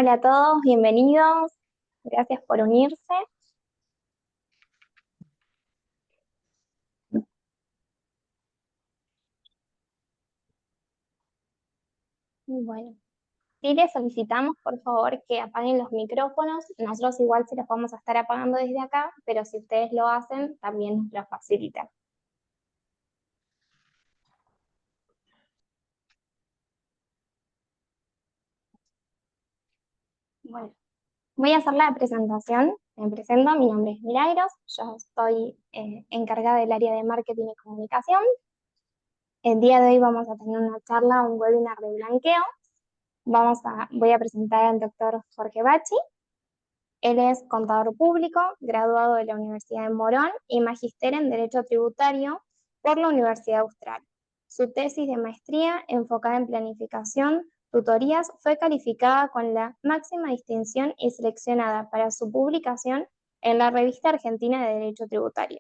Hola a todos, bienvenidos. Gracias por unirse. Bueno, sí les solicitamos por favor que apaguen los micrófonos. Nosotros igual se los vamos a estar apagando desde acá, pero si ustedes lo hacen, también nos lo facilitan. Bueno, voy a hacer la presentación. Me presento, mi nombre es Milagros, yo estoy encargada del área de marketing y comunicación. El día de hoy vamos a tener una charla, un webinar de blanqueo. Voy a presentar al doctor Jorge Bachi. Él es contador público, graduado de la Universidad de Morón y magíster en Derecho Tributario por la Universidad Austral. Su tesis de maestría, enfocada en planificación, tutorías, fue calificada con la máxima distinción y seleccionada para su publicación en la Revista Argentina de Derecho Tributario.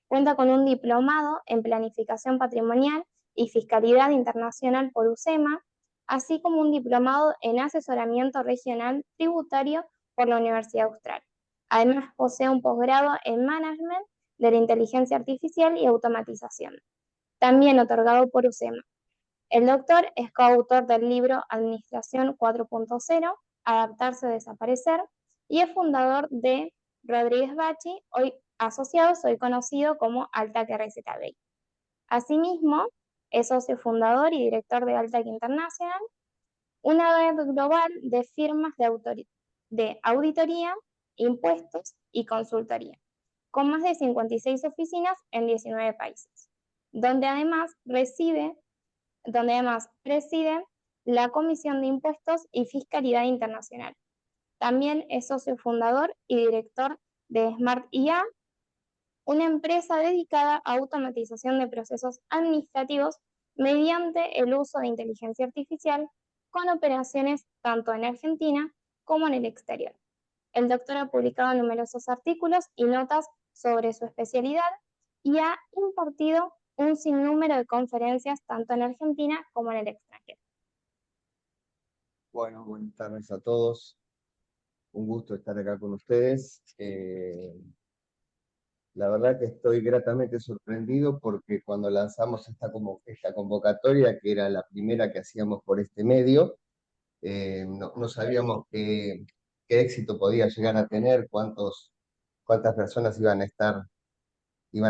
Cuenta con un diplomado en planificación patrimonial y fiscalidad internacional por UCEMA, así como un diplomado en asesoramiento regional tributario por la Universidad Austral. Además, posee un posgrado en Management de la Inteligencia Artificial y Automatización, también otorgado por UCEMA. El doctor es coautor del libro Administración 4.0, Adaptarse o Desaparecer, y es fundador de Rodríguez Bachi, hoy asociados, hoy conocido como Altac RZBI. Asimismo, es socio fundador y director de Altac International, una red global de firmas de auditoría, impuestos y consultoría, con más de 56 oficinas en 19 países, donde además preside la Comisión de Impuestos y Fiscalidad Internacional. También es socio fundador y director de Smart IA, una empresa dedicada a automatización de procesos administrativos mediante el uso de inteligencia artificial, con operaciones tanto en Argentina como en el exterior. El doctor ha publicado numerosos artículos y notas sobre su especialidad y ha impartido un sinnúmero de conferencias tanto en Argentina como en el extranjero. Bueno, buenas tardes a todos. Un gusto estar acá con ustedes. La verdad que estoy gratamente sorprendido porque cuando lanzamos esta convocatoria, que era la primera que hacíamos por este medio, no sabíamos qué éxito podía llegar a tener, cuántas personas iban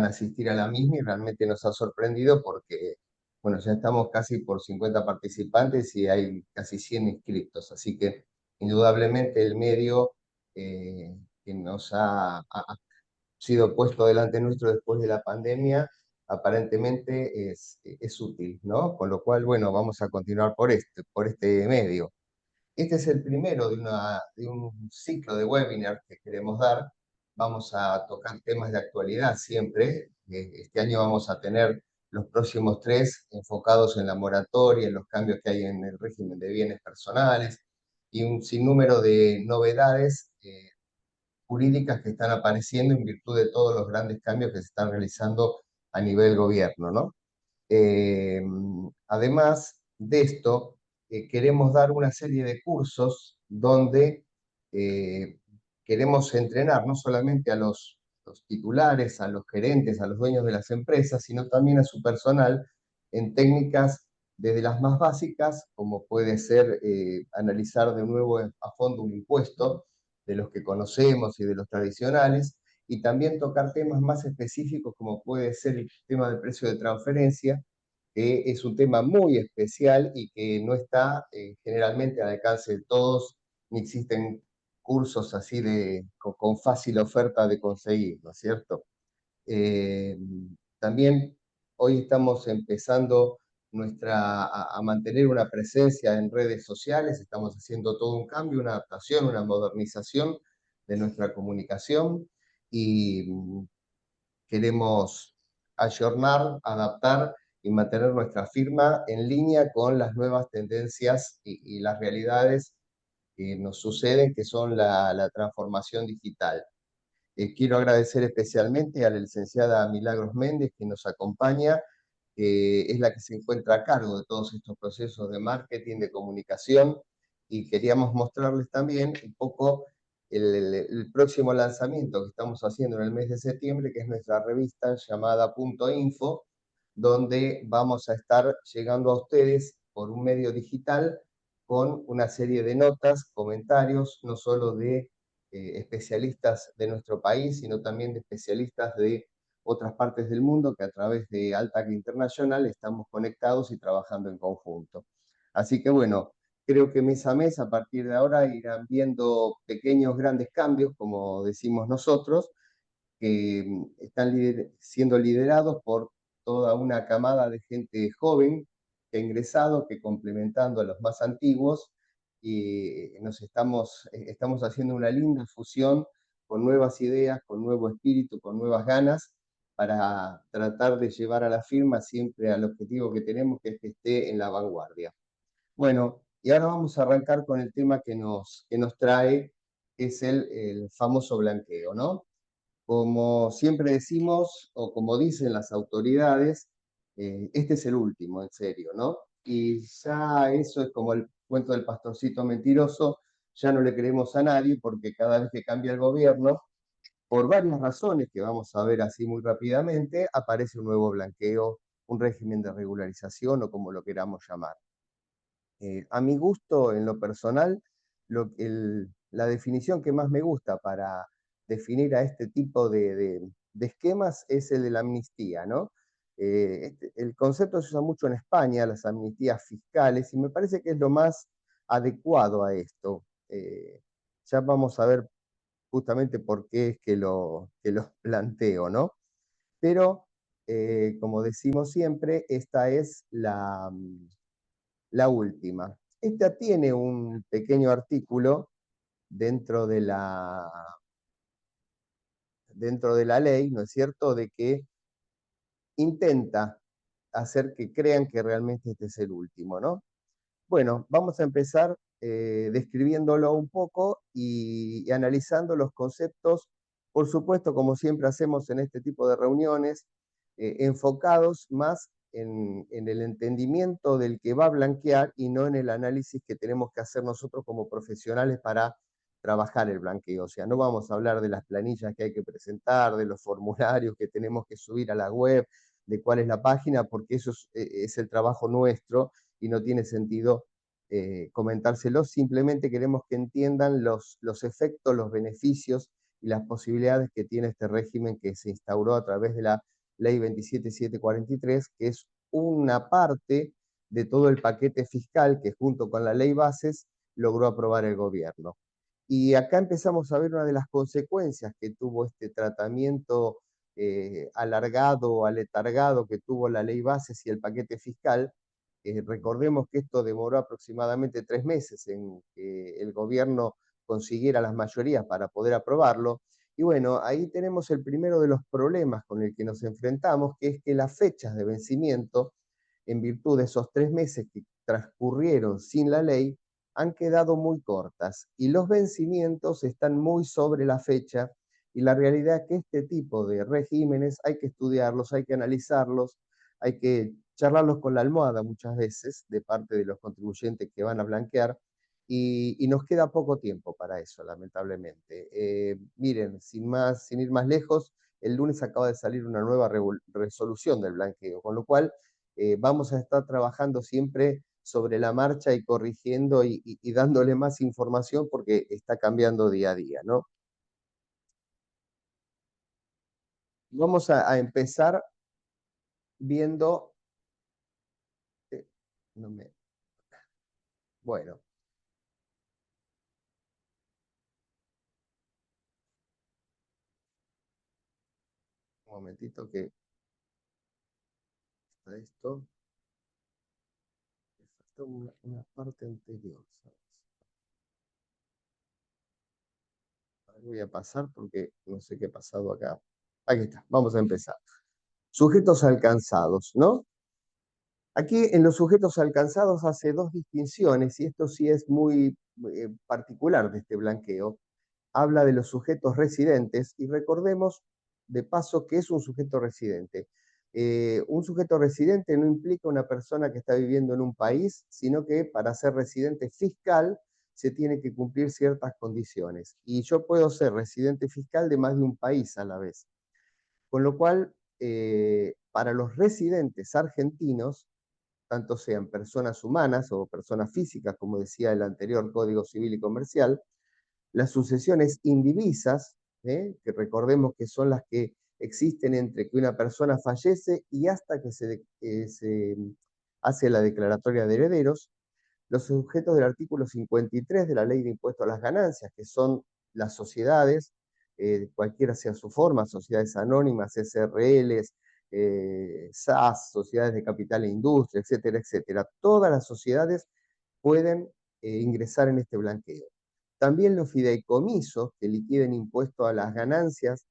a asistir a la misma, y realmente nos ha sorprendido porque, bueno, ya estamos casi por 50 participantes y hay casi 100 inscritos, así que indudablemente el medio que nos ha sido puesto delante nuestro después de la pandemia aparentemente es útil, ¿no? Con lo cual, bueno, vamos a continuar por este medio. Este es el primero de un ciclo de webinars que queremos dar. Vamos a tocar temas de actualidad siempre. Este año vamos a tener los próximos 3 enfocados en la moratoria, en los cambios que hay en el régimen de bienes personales y un sinnúmero de novedades jurídicas que están apareciendo en virtud de todos los grandes cambios que se están realizando a nivel gobierno, ¿no? Eh, Además de esto, queremos dar una serie de cursos donde eh, queremos entrenar no solamente a los titulares, a los gerentes, a los dueños de las empresas, sino también a su personal en técnicas desde las más básicas, como puede ser analizar de nuevo a fondo un impuesto, de los que conocemos y de los tradicionales, y también tocar temas más específicos como puede ser el tema del precio de transferencia, que es un tema muy especial y que no está generalmente al alcance de todos, ni existen cursos así con fácil oferta de conseguir, ¿no es cierto? Eh, También hoy estamos empezando a mantener una presencia en redes sociales, estamos haciendo todo un cambio, una adaptación, una modernización de nuestra comunicación y queremos ayornar, adaptar y mantener nuestra firma en línea con las nuevas tendencias y las realidades que nos suceden, que son la transformación digital. Quiero agradecer especialmente a la licenciada Milagros Méndez, que nos acompaña, que es la que se encuentra a cargo de todos estos procesos de marketing, de comunicación, y queríamos mostrarles también un poco el próximo lanzamiento que estamos haciendo en el mes de septiembre, que es nuestra revista llamada Punto Info, donde vamos a estar llegando a ustedes por un medio digital con una serie de notas, comentarios, no solo de especialistas de nuestro país, sino también de especialistas de otras partes del mundo que a través de Altac International estamos conectados y trabajando en conjunto. Así que bueno, creo que mes a mes, a partir de ahora, irán viendo pequeños, grandes cambios, como decimos nosotros, que están siendo liderados por toda una camada de gente joven que ha ingresado, que complementando a los más antiguos, y estamos haciendo una linda fusión con nuevas ideas, con nuevo espíritu, con nuevas ganas, para tratar de llevar a la firma siempre al objetivo que tenemos, que es que esté en la vanguardia. Bueno, y ahora vamos a arrancar con el tema que nos trae, que es el famoso blanqueo, ¿no? Como siempre decimos, o como dicen las autoridades, este es el último, en serio, ¿no? Y ya eso es como el cuento del pastorcito mentiroso, ya no le creemos a nadie porque cada vez que cambia el gobierno, por varias razones que vamos a ver así muy rápidamente, aparece un nuevo blanqueo, un régimen de regularización o como lo queramos llamar. A mi gusto, en lo personal, la definición que más me gusta para definir a este tipo de esquemas es el de la amnistía, ¿no? El concepto se usa mucho en España, las amnistías fiscales, y me parece que es lo más adecuado a esto. Ya vamos a ver justamente por qué es que lo planteo, ¿no? Pero, como decimos siempre, esta es la última. Esta tiene un pequeño artículo dentro dentro de la ley, ¿no es cierto?, de que intenta hacer que crean que realmente este es el último, ¿no? Bueno, vamos a empezar describiéndolo un poco y analizando los conceptos, por supuesto, como siempre hacemos en este tipo de reuniones, enfocados más en el entendimiento del que va a blanquear y no en el análisis que tenemos que hacer nosotros como profesionales para trabajar el blanqueo. O sea, no vamos a hablar de las planillas que hay que presentar, de los formularios que tenemos que subir a la web, de cuál es la página, porque eso es el trabajo nuestro y no tiene sentido comentárselos. Simplemente queremos que entiendan los efectos, los beneficios y las posibilidades que tiene este régimen que se instauró a través de la Ley 27743, que es una parte de todo el paquete fiscal que junto con la Ley Bases logró aprobar el gobierno. Y acá empezamos a ver una de las consecuencias que tuvo este tratamiento alargado o aletargado que tuvo la Ley Bases y el paquete fiscal. Recordemos que esto demoró aproximadamente 3 meses en que el gobierno consiguiera las mayorías para poder aprobarlo. Y bueno, ahí tenemos el primero de los problemas con el que nos enfrentamos, que es que las fechas de vencimiento, en virtud de esos 3 meses que transcurrieron sin la ley, han quedado muy cortas y los vencimientos están muy sobre la fecha, y la realidad es que este tipo de regímenes hay que estudiarlos, hay que analizarlos, hay que charlarlos con la almohada muchas veces de parte de los contribuyentes que van a blanquear, y nos queda poco tiempo para eso, lamentablemente. Miren, sin ir más lejos, el lunes acaba de salir una nueva resolución del blanqueo, con lo cual vamos a estar trabajando siempre sobre la marcha y corrigiendo y dándole más información porque está cambiando día a día, ¿no? Vamos a empezar viendo... no me, bueno, un momentito que está esto. Me falta una parte anterior, ¿sabes? Voy a pasar porque no sé qué ha pasado acá. Aquí está, vamos a empezar. Sujetos alcanzados, ¿no? Aquí en los sujetos alcanzados hace dos distinciones, y esto sí es muy particular de este blanqueo. Habla de los sujetos residentes, y recordemos de paso que es un sujeto residente. Un sujeto residente no implica una persona que está viviendo en un país, sino que para ser residente fiscal se tienen que cumplir ciertas condiciones. Y yo puedo ser residente fiscal de más de un país a la vez. Con lo cual, para los residentes argentinos, tanto sean personas humanas o personas físicas, como decía el anterior Código Civil y Comercial, las sucesiones indivisas, que recordemos que son las que existen entre que una persona fallece y hasta que se hace la declaratoria de herederos, los sujetos del artículo 53 de la Ley de Impuesto a las Ganancias, que son las sociedades, cualquiera sea su forma, sociedades anónimas, SRLs, SAS, sociedades de capital e industria, etcétera, etcétera. Todas las sociedades pueden ingresar en este blanqueo. También los fideicomisos que liquiden impuesto a las ganancias,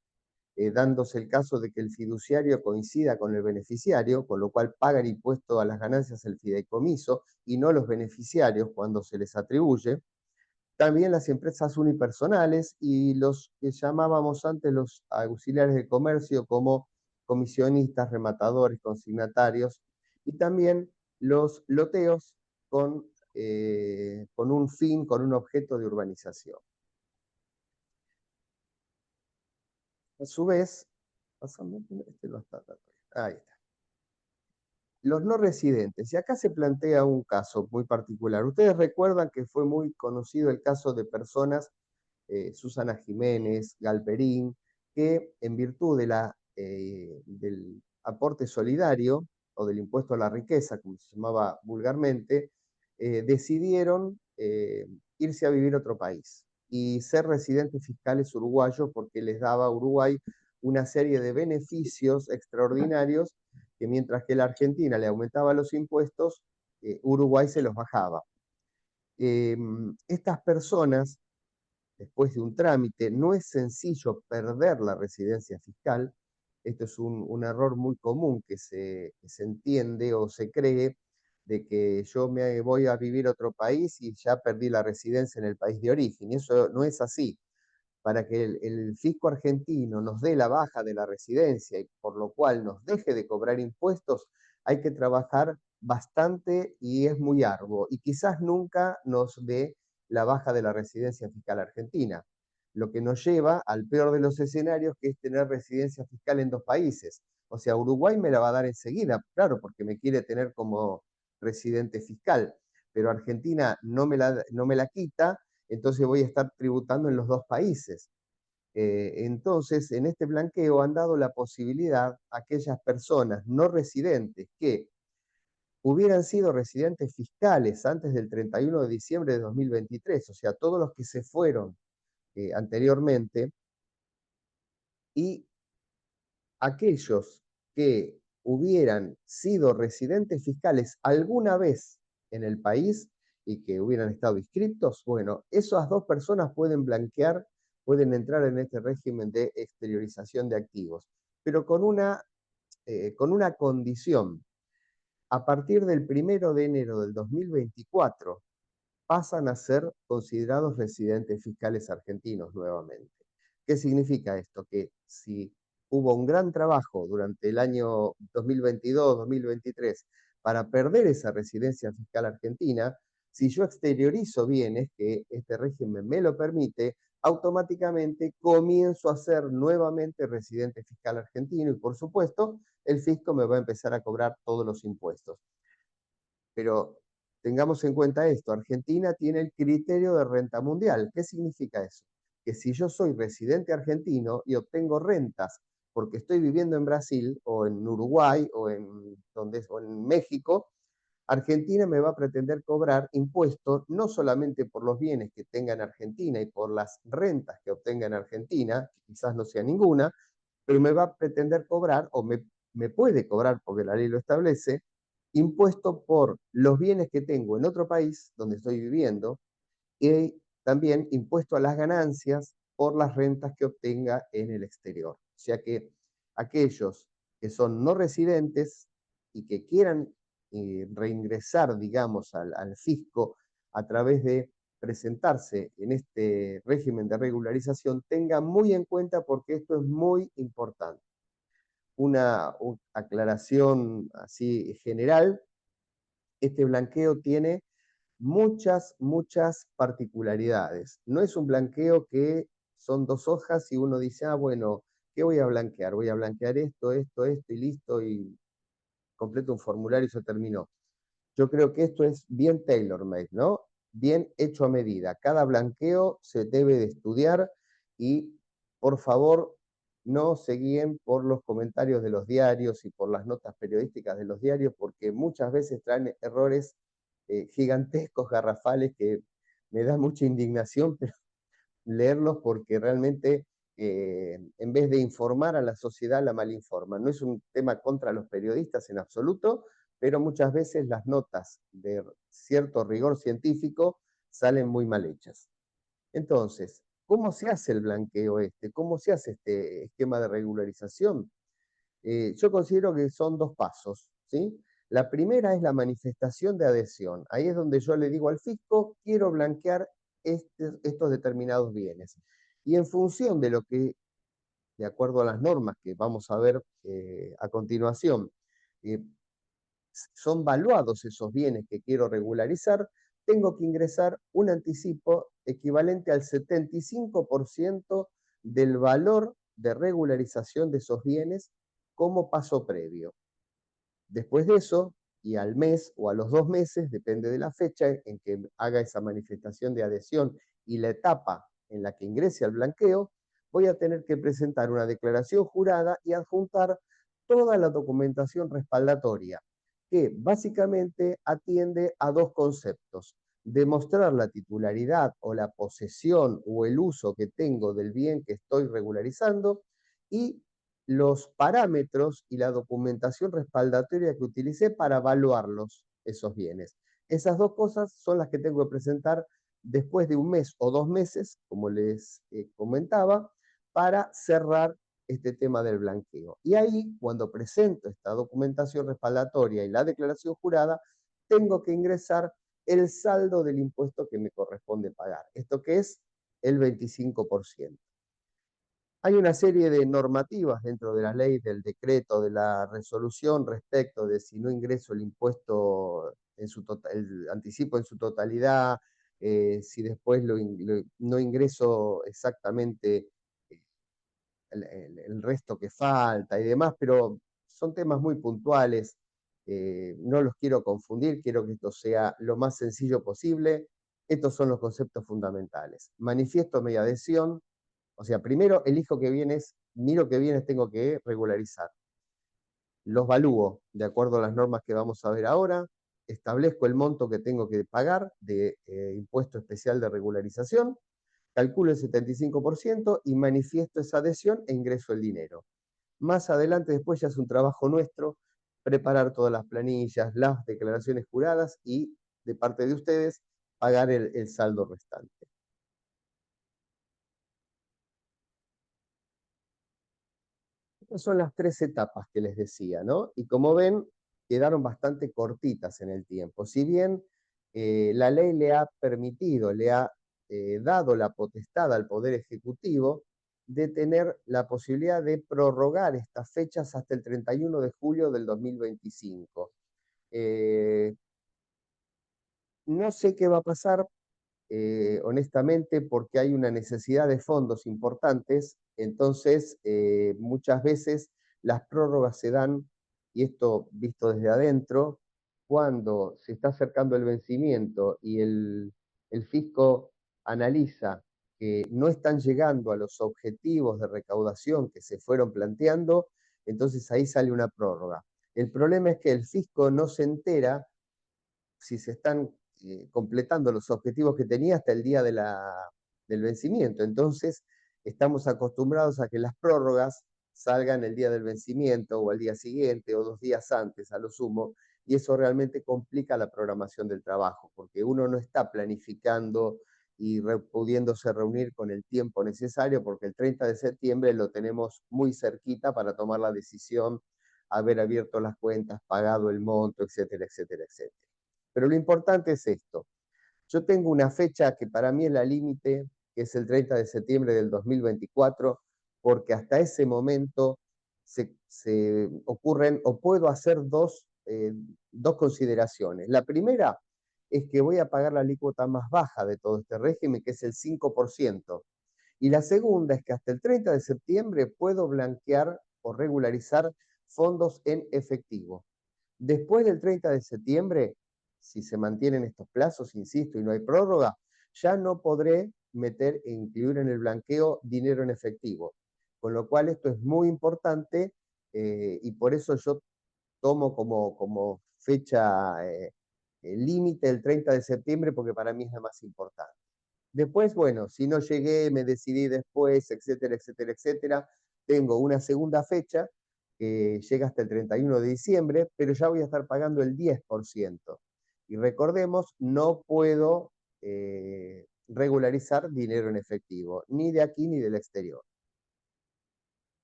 dándose el caso de que el fiduciario coincida con el beneficiario, con lo cual pagan impuesto a las ganancias el fideicomiso y no los beneficiarios cuando se les atribuye. También las empresas unipersonales y los que llamábamos antes los auxiliares de comercio como comisionistas, rematadores, consignatarios, y también los loteos con un fin, con un objeto de urbanización. A su vez, este no está, ahí está. Los no residentes, y acá se plantea un caso muy particular. Ustedes recuerdan que fue muy conocido el caso de personas, Susana Jiménez, Galperín, que en virtud del aporte solidario o del impuesto a la riqueza, como se llamaba vulgarmente, decidieron irse a vivir a otro país y ser residentes fiscales uruguayos porque les daba a Uruguay una serie de beneficios extraordinarios que mientras que la Argentina le aumentaba los impuestos, Uruguay se los bajaba. Estas personas, después de un trámite, no es sencillo perder la residencia fiscal. Esto es un error muy común que se entiende o se cree de que yo me voy a vivir a otro país y ya perdí la residencia en el país de origen. Y eso no es así. Para que el fisco argentino nos dé la baja de la residencia y por lo cual nos deje de cobrar impuestos, hay que trabajar bastante y es muy arduo. Y quizás nunca nos dé la baja de la residencia fiscal argentina, lo que nos lleva al peor de los escenarios, que es tener residencia fiscal en dos países. O sea, Uruguay me la va a dar enseguida, claro, porque me quiere tener como residente fiscal, pero Argentina no me la quita, entonces voy a estar tributando en los dos países. Entonces, en este blanqueo han dado la posibilidad a aquellas personas no residentes que hubieran sido residentes fiscales antes del 31 de diciembre de 2023, o sea, todos los que se fueron anteriormente, y aquellos que hubieran sido residentes fiscales alguna vez en el país y que hubieran estado inscriptos, bueno, esas dos personas pueden blanquear, pueden entrar en este régimen de exteriorización de activos, pero con una condición. A partir del 1 de enero del 2024 pasan a ser considerados residentes fiscales argentinos nuevamente. ¿Qué significa esto? Que si hubo un gran trabajo durante el año 2022-2023 para perder esa residencia fiscal argentina, si yo exteriorizo bienes, que este régimen me lo permite, automáticamente comienzo a ser nuevamente residente fiscal argentino y por supuesto el fisco me va a empezar a cobrar todos los impuestos. Pero tengamos en cuenta esto, Argentina tiene el criterio de renta mundial. ¿Qué significa eso? Que si yo soy residente argentino y obtengo rentas porque estoy viviendo en Brasil o en Uruguay o o en México, Argentina me va a pretender cobrar impuestos no solamente por los bienes que tenga en Argentina y por las rentas que obtenga en Argentina, que quizás no sea ninguna, pero me va a pretender cobrar, o me puede cobrar, porque la ley lo establece, impuesto por los bienes que tengo en otro país donde estoy viviendo y también impuesto a las ganancias por las rentas que obtenga en el exterior. O sea que aquellos que son no residentes y que quieran reingresar, digamos, al fisco a través de presentarse en este régimen de regularización, tengan muy en cuenta porque esto es muy importante. Una aclaración así general, este blanqueo tiene muchas particularidades. No es un blanqueo que son 2 hojas y uno dice, ah, bueno, ¿qué voy a blanquear? Voy a blanquear esto, esto, esto y listo, y completo un formulario y se terminó. Yo creo que esto es bien tailor-made, ¿no? Bien hecho a medida. Cada blanqueo se debe de estudiar y, por favor, no se guíen por los comentarios de los diarios y por las notas periodísticas de los diarios, porque muchas veces traen errores gigantescos, garrafales, que me da mucha indignación, pero leerlos porque realmente en vez de informar a la sociedad la malinforman. No es un tema contra los periodistas en absoluto, pero muchas veces las notas de cierto rigor científico salen muy mal hechas. Entonces, ¿cómo se hace el blanqueo este? ¿Cómo se hace este esquema de regularización? Yo considero que son 2 pasos, ¿sí? La primera es la manifestación de adhesión. Ahí es donde yo le digo al fisco, quiero blanquear estos determinados bienes. Y en función de lo que, de acuerdo a las normas que vamos a ver a continuación, eh, son valuados esos bienes que quiero regularizar, tengo que ingresar un anticipo equivalente al 75% del valor de regularización de esos bienes como paso previo. Después de eso, y al mes o a los 2 meses, depende de la fecha en que haga esa manifestación de adhesión y la etapa en la que ingrese al blanqueo, voy a tener que presentar una declaración jurada y adjuntar toda la documentación respaldatoria, que básicamente atiende a 2 conceptos: demostrar la titularidad o la posesión o el uso que tengo del bien que estoy regularizando, y los parámetros y la documentación respaldatoria que utilicé para evaluarlos, esos bienes. Esas 2 cosas son las que tengo que presentar después de 1 mes o 2 meses, como les comentaba, para cerrar este tema del blanqueo. Y ahí, cuando presento esta documentación respaldatoria y la declaración jurada, tengo que ingresar el saldo del impuesto que me corresponde pagar. ¿Esto qué es? El 25%. Hay una serie de normativas dentro de la ley, del decreto, de la resolución respecto de si no ingreso el impuesto, el anticipo en su totalidad, si después no ingreso exactamente el resto que falta y demás, pero son temas muy puntuales, no los quiero confundir, quiero que esto sea lo más sencillo posible. Estos son los conceptos fundamentales: manifiesto mi adhesión, o sea, primero elijo qué bienes, miro qué bienes tengo que regularizar. Los valúo de acuerdo a las normas que vamos a ver ahora, establezco el monto que tengo que pagar de impuesto especial de regularización, calculo el 75% y manifiesto esa adhesión e ingreso el dinero. Más adelante, después, ya es un trabajo nuestro preparar todas las planillas, las declaraciones juradas y, de parte de ustedes, pagar el saldo restante. Estas son las 3 etapas que les decía, ¿no? Y como ven, quedaron bastante cortitas en el tiempo. Si bien la ley le ha permitido, le ha dado la potestad al Poder Ejecutivo de tener la posibilidad de prorrogar estas fechas hasta el 31 de julio del 2025. No sé qué va a pasar, honestamente, porque hay una necesidad de fondos importantes. Entonces muchas veces las prórrogas se dan, y esto visto desde adentro, cuando se está acercando el vencimiento y el fisco analiza que no están llegando a los objetivos de recaudación que se fueron planteando, entonces ahí sale una prórroga. El problema es que el fisco no se entera si se están completando los objetivos que tenía hasta el día del vencimiento. Entonces, estamos acostumbrados a que las prórrogas salgan el día del vencimiento o al día siguiente o 2 días antes a lo sumo, y eso realmente complica la programación del trabajo, porque uno no está planificando y pudiéndose reunir con el tiempo necesario, porque el 30 de septiembre lo tenemos muy cerquita para tomar la decisión, haber abierto las cuentas, pagado el monto, etcétera, etcétera, etcétera. Pero lo importante es esto: yo tengo una fecha que para mí es la límite, que es el 30 de septiembre del 2024, porque hasta ese momento se ocurren, o puedo hacer dos consideraciones. La primera es que voy a pagar la alícuota más baja de todo este régimen, que es el 5%. Y la segunda es que hasta el 30 de septiembre puedo blanquear o regularizar fondos en efectivo. Después del 30 de septiembre, si se mantienen estos plazos, insisto, y no hay prórroga, ya no podré meter e incluir en el blanqueo dinero en efectivo. Con lo cual esto es muy importante y por eso yo tomo como fecha límite el 30 de septiembre porque para mí es la más importante. Después, bueno, si no llegué, me decidí después, etcétera, etcétera, etcétera, tengo una segunda fecha que llega hasta el 31 de diciembre, pero ya voy a estar pagando el 10%. Y recordemos, no puedo regularizar dinero en efectivo, ni de aquí ni del exterior.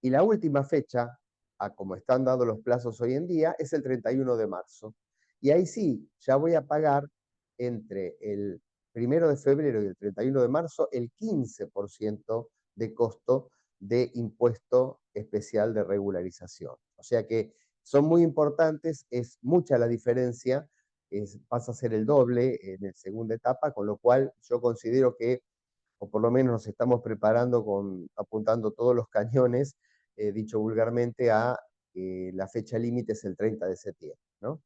Y la última fecha, a como están dados los plazos hoy en día, es el 31 de marzo. Y ahí sí, ya voy a pagar entre el 1 de febrero y el 31 de marzo el 15% de costo de impuesto especial de regularización. O sea que son muy importantes, es mucha la diferencia, pasa a ser el doble en la segunda etapa, con lo cual yo considero que, o por lo menos nos estamos preparando apuntando todos los cañones, dicho vulgarmente, a la fecha límite es el 30 de septiembre, ¿no?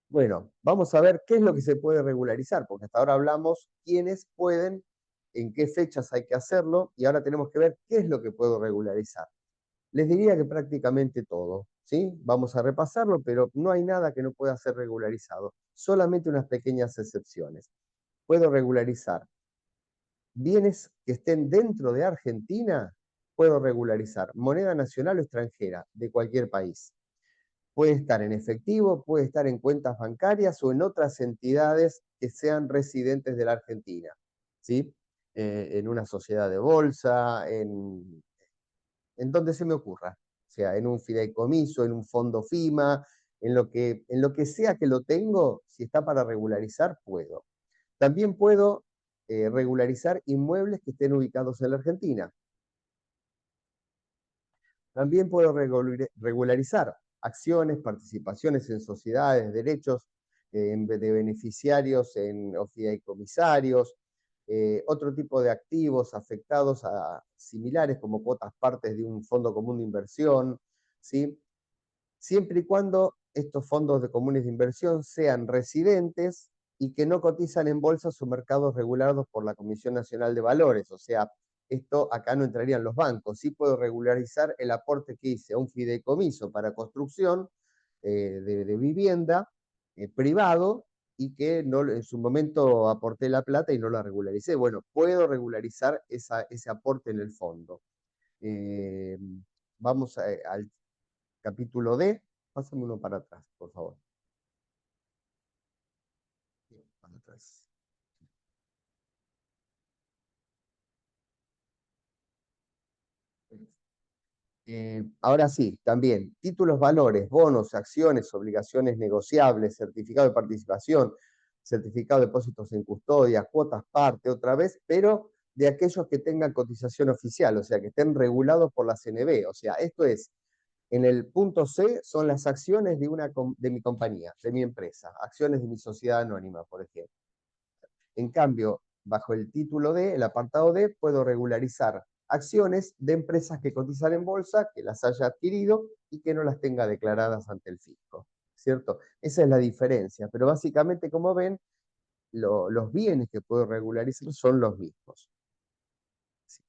Bueno, vamos a ver qué es lo que se puede regularizar, porque hasta ahora hablamos quiénes pueden, en qué fechas hay que hacerlo, y ahora tenemos que ver qué es lo que puedo regularizar. Les diría que prácticamente todo, ¿sí? Vamos a repasarlo, pero no hay nada que no pueda ser regularizado, solamente unas pequeñas excepciones. Puedo regularizar bienes que estén dentro de Argentina, puedo regularizar moneda nacional o extranjera de cualquier país. Puede estar en efectivo, puede estar en cuentas bancarias o en otras entidades que sean residentes de la Argentina, ¿sí? En una sociedad de bolsa, en donde se me ocurra, o sea, en un fideicomiso, en un fondo FIMA, en lo que sea que lo tengo, si está para regularizar, puedo. También puedo regularizar inmuebles que estén ubicados en la Argentina. También puedo regularizar acciones, participaciones en sociedades, derechos de beneficiarios o fideicomisarios, otro tipo de activos afectados a similares como cuotas partes de un fondo común de inversión, ¿sí? Siempre y cuando estos fondos de comunes de inversión sean residentes y que no cotizan en bolsas o mercados regulados por la Comisión Nacional de Valores. O sea, esto acá no entrarían los bancos. Sí puedo regularizar el aporte que hice a un fideicomiso para construcción de vivienda privado y que no, en su momento aporté la plata y no la regularicé. Bueno, puedo regularizar ese aporte en el fondo. Eh, vamos al capítulo D. Pásame uno para atrás, por favor. Para atrás. Ahora sí, también, títulos, valores, bonos, acciones, obligaciones negociables, certificado de participación, certificado de depósitos en custodia, cuotas parte, otra vez, pero de aquellos que tengan cotización oficial, o sea, que estén regulados por la CNB. O sea, esto es, en el punto C son las acciones de mi compañía, de mi empresa, acciones de mi sociedad anónima, por ejemplo. En cambio, bajo el título D, el apartado D, puedo regularizar acciones de empresas que cotizan en bolsa, que las haya adquirido y que no las tenga declaradas ante el fisco, ¿cierto? Esa es la diferencia, pero básicamente, como ven, los bienes que puedo regularizar son los mismos. Sí.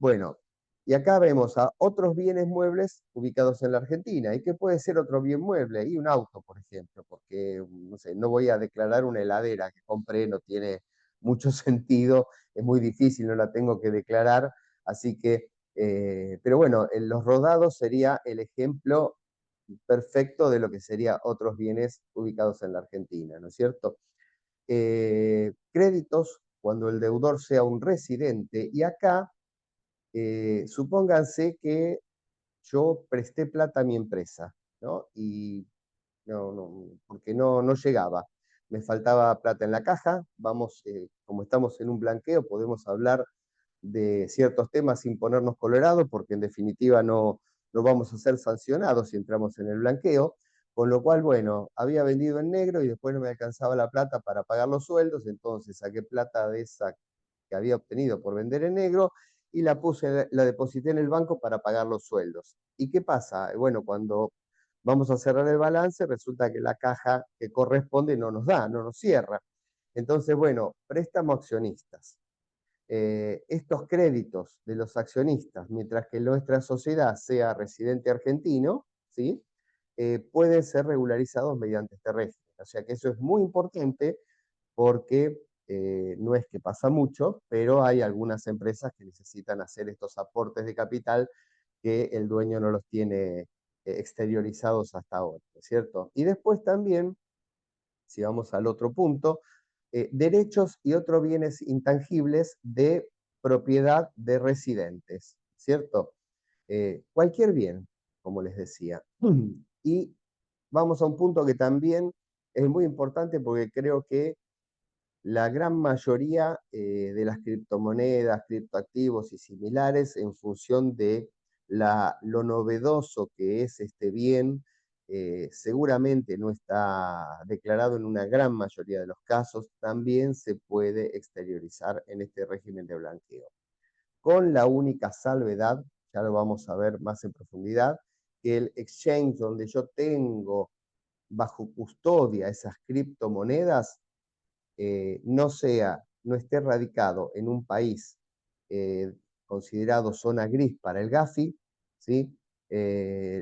Bueno, y acá vemos a otros bienes muebles ubicados en la Argentina. ¿Y qué puede ser otro bien mueble? Y un auto, por ejemplo, porque no sé, no voy a declarar una heladera que compré, no tiene mucho sentido, es muy difícil, no la tengo que declarar. Así que, pero bueno, en los rodados sería el ejemplo perfecto de lo que serían otros bienes ubicados en la Argentina, ¿no es cierto? Créditos cuando el deudor sea un residente, y acá supónganse que yo presté plata a mi empresa, ¿no? Y porque no llegaba. Me faltaba plata en la caja. Vamos, como estamos en un blanqueo, podemos hablar de ciertos temas sin ponernos colorados, porque en definitiva no vamos a ser sancionados si entramos en el blanqueo. Con lo cual, bueno, había vendido en negro y después no me alcanzaba la plata para pagar los sueldos, entonces saqué plata de esa que había obtenido por vender en negro y la puse, la deposité en el banco para pagar los sueldos. ¿Y qué pasa? Bueno, cuando vamos a cerrar el balance, resulta que la caja que corresponde no nos da, no nos cierra. Entonces, bueno, préstamo accionistas. Estos créditos de los accionistas, mientras que nuestra sociedad sea residente argentino, ¿sí? Pueden ser regularizados mediante este régimen. O sea que eso es muy importante porque no es que pasa mucho, pero hay algunas empresas que necesitan hacer estos aportes de capital que el dueño no los tiene exteriorizados hasta ahora, ¿no es cierto? Y después también, si vamos al otro punto, derechos y otros bienes intangibles de propiedad de residentes, ¿cierto? Cualquier bien, como les decía. Y vamos a un punto que también es muy importante porque creo que la gran mayoría de las criptomonedas, criptoactivos y similares, en función de lo novedoso que es este bien, seguramente no está declarado en una gran mayoría de los casos, también se puede exteriorizar en este régimen de blanqueo. Con la única salvedad, ya lo vamos a ver más en profundidad, que el exchange donde yo tengo bajo custodia esas criptomonedas no esté radicado en un país eh, considerado zona gris para el GAFI, ¿sí?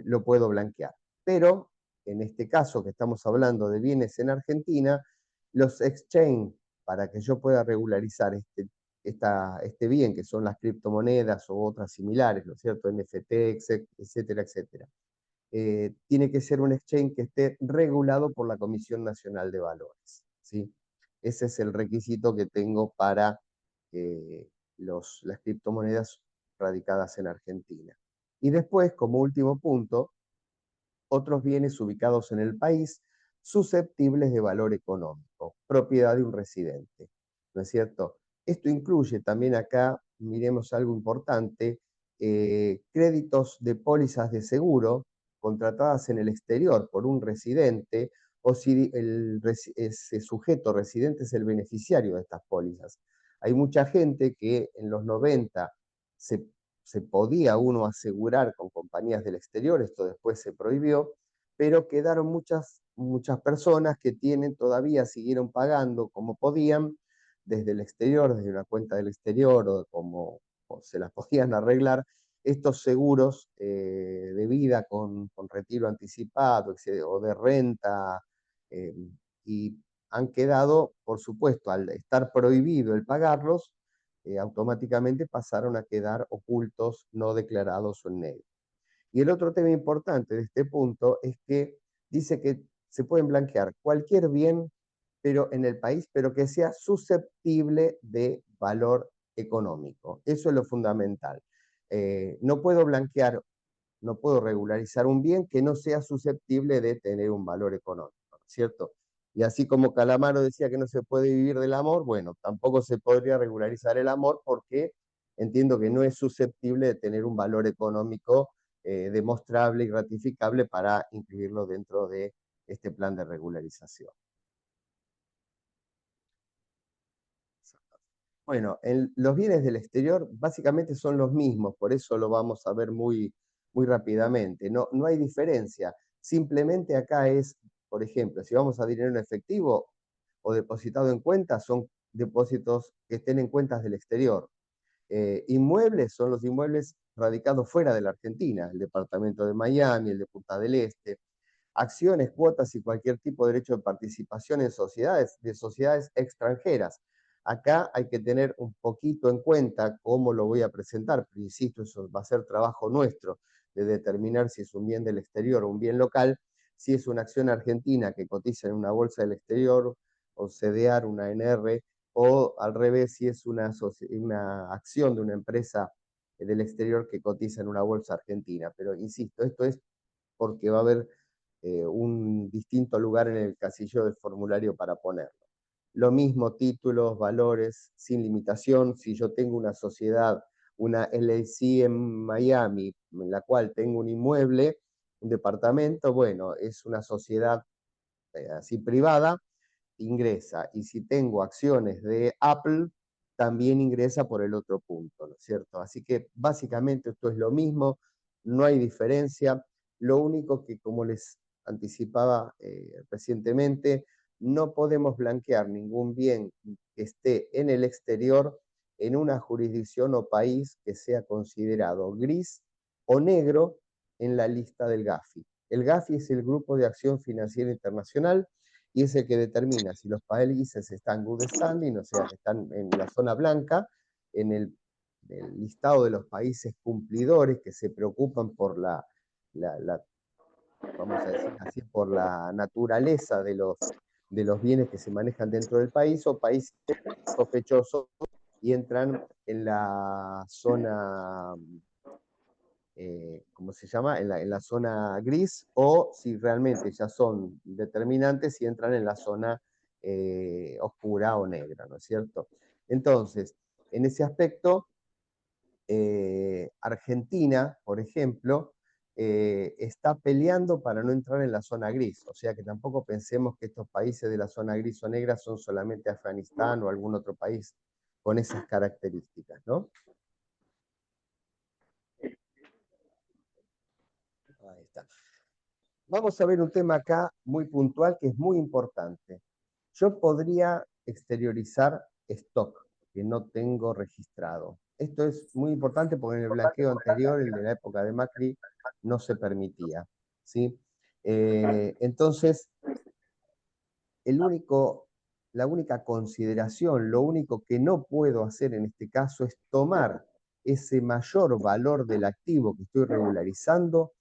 Lo puedo blanquear. Pero en este caso que estamos hablando de bienes en Argentina, los exchange, para que yo pueda regularizar este bien, que son las criptomonedas o otras similares, ¿no es cierto? NFT, etcétera, etcétera. Tiene que ser un exchange que esté regulado por la Comisión Nacional de Valores, ¿sí? Ese es el requisito que tengo para las criptomonedas radicadas en Argentina. Y después, como último punto, otros bienes ubicados en el país susceptibles de valor económico, propiedad de un residente, ¿no es cierto? Esto incluye también acá, miremos algo importante, créditos de pólizas de seguro contratadas en el exterior por un residente o si ese sujeto residente es el beneficiario de estas pólizas. Hay mucha gente que en los 90 se se podía uno asegurar con compañías del exterior, esto después se prohibió, pero quedaron muchas personas que todavía siguieron pagando como podían desde el exterior, desde una cuenta del exterior o como se las podían arreglar, estos seguros de vida con retiro anticipado o de renta, eh, y han quedado, por supuesto, al estar prohibido el pagarlos, automáticamente pasaron a quedar ocultos, no declarados o en negro. Y el otro tema importante de este punto es que dice que se pueden blanquear cualquier bien pero en el país, pero que sea susceptible de valor económico. Eso es lo fundamental. No puedo blanquear, no puedo regularizar un bien que no sea susceptible de tener un valor económico, ¿cierto? Y así como Calamaro decía que no se puede vivir del amor, bueno, tampoco se podría regularizar el amor porque entiendo que no es susceptible de tener un valor económico demostrable y gratificable para incluirlo dentro de este plan de regularización. Bueno, los bienes del exterior básicamente son los mismos, por eso lo vamos a ver muy rápidamente. No hay diferencia. Simplemente acá es, por ejemplo, si vamos a dinero en efectivo o depositado en cuentas, son depósitos que estén en cuentas del exterior. Inmuebles son los inmuebles radicados fuera de la Argentina, el departamento de Miami, el de Punta del Este. Acciones, cuotas y cualquier tipo de derecho de participación en sociedades, de sociedades extranjeras. Acá hay que tener un poquito en cuenta cómo lo voy a presentar, pero insisto, eso va a ser trabajo nuestro de determinar si es un bien del exterior o un bien local, si es una acción argentina que cotiza en una bolsa del exterior o CDR, una NR, o al revés, si es una acción de una empresa del exterior que cotiza en una bolsa argentina. Pero insisto, esto es porque va a haber un distinto lugar en el casillo del formulario para ponerlo. Lo mismo, títulos, valores, sin limitación. Si yo tengo una sociedad, una LLC en Miami, en la cual tengo un inmueble, un departamento, bueno, es una sociedad así privada, ingresa. Y si tengo acciones de Apple, también ingresa por el otro punto, ¿no es cierto? Así que básicamente esto es lo mismo, no hay diferencia. Lo único que, como les anticipaba recientemente, no podemos blanquear ningún bien que esté en el exterior en una jurisdicción o país que sea considerado gris o negro en la lista del GAFI. El GAFI es el Grupo de Acción Financiera Internacional y es el que determina si los países están good standing, o sea, que están en la zona blanca, en el listado de los países cumplidores que se preocupan por vamos a decir así, por la naturaleza de los bienes que se manejan dentro del país, o países sospechosos y entran en la zona ¿cómo se llama? En la zona gris, o si realmente ya son determinantes, si entran en la zona oscura o negra, ¿no es cierto? Entonces, en ese aspecto, Argentina, por ejemplo, está peleando para no entrar en la zona gris, o sea que tampoco pensemos que estos países de la zona gris o negra son solamente Afganistán o algún otro país con esas características, ¿no? Ahí está. Vamos a ver un tema acá muy puntual que es muy importante. Yo podría exteriorizar stock que no tengo registrado. Esto es muy importante porque en el blanqueo anterior, el de la época de Macri, no se permitía, ¿sí? Entonces, el único, la única consideración, lo único que no puedo hacer en este caso es tomar ese mayor valor del activo que estoy regularizando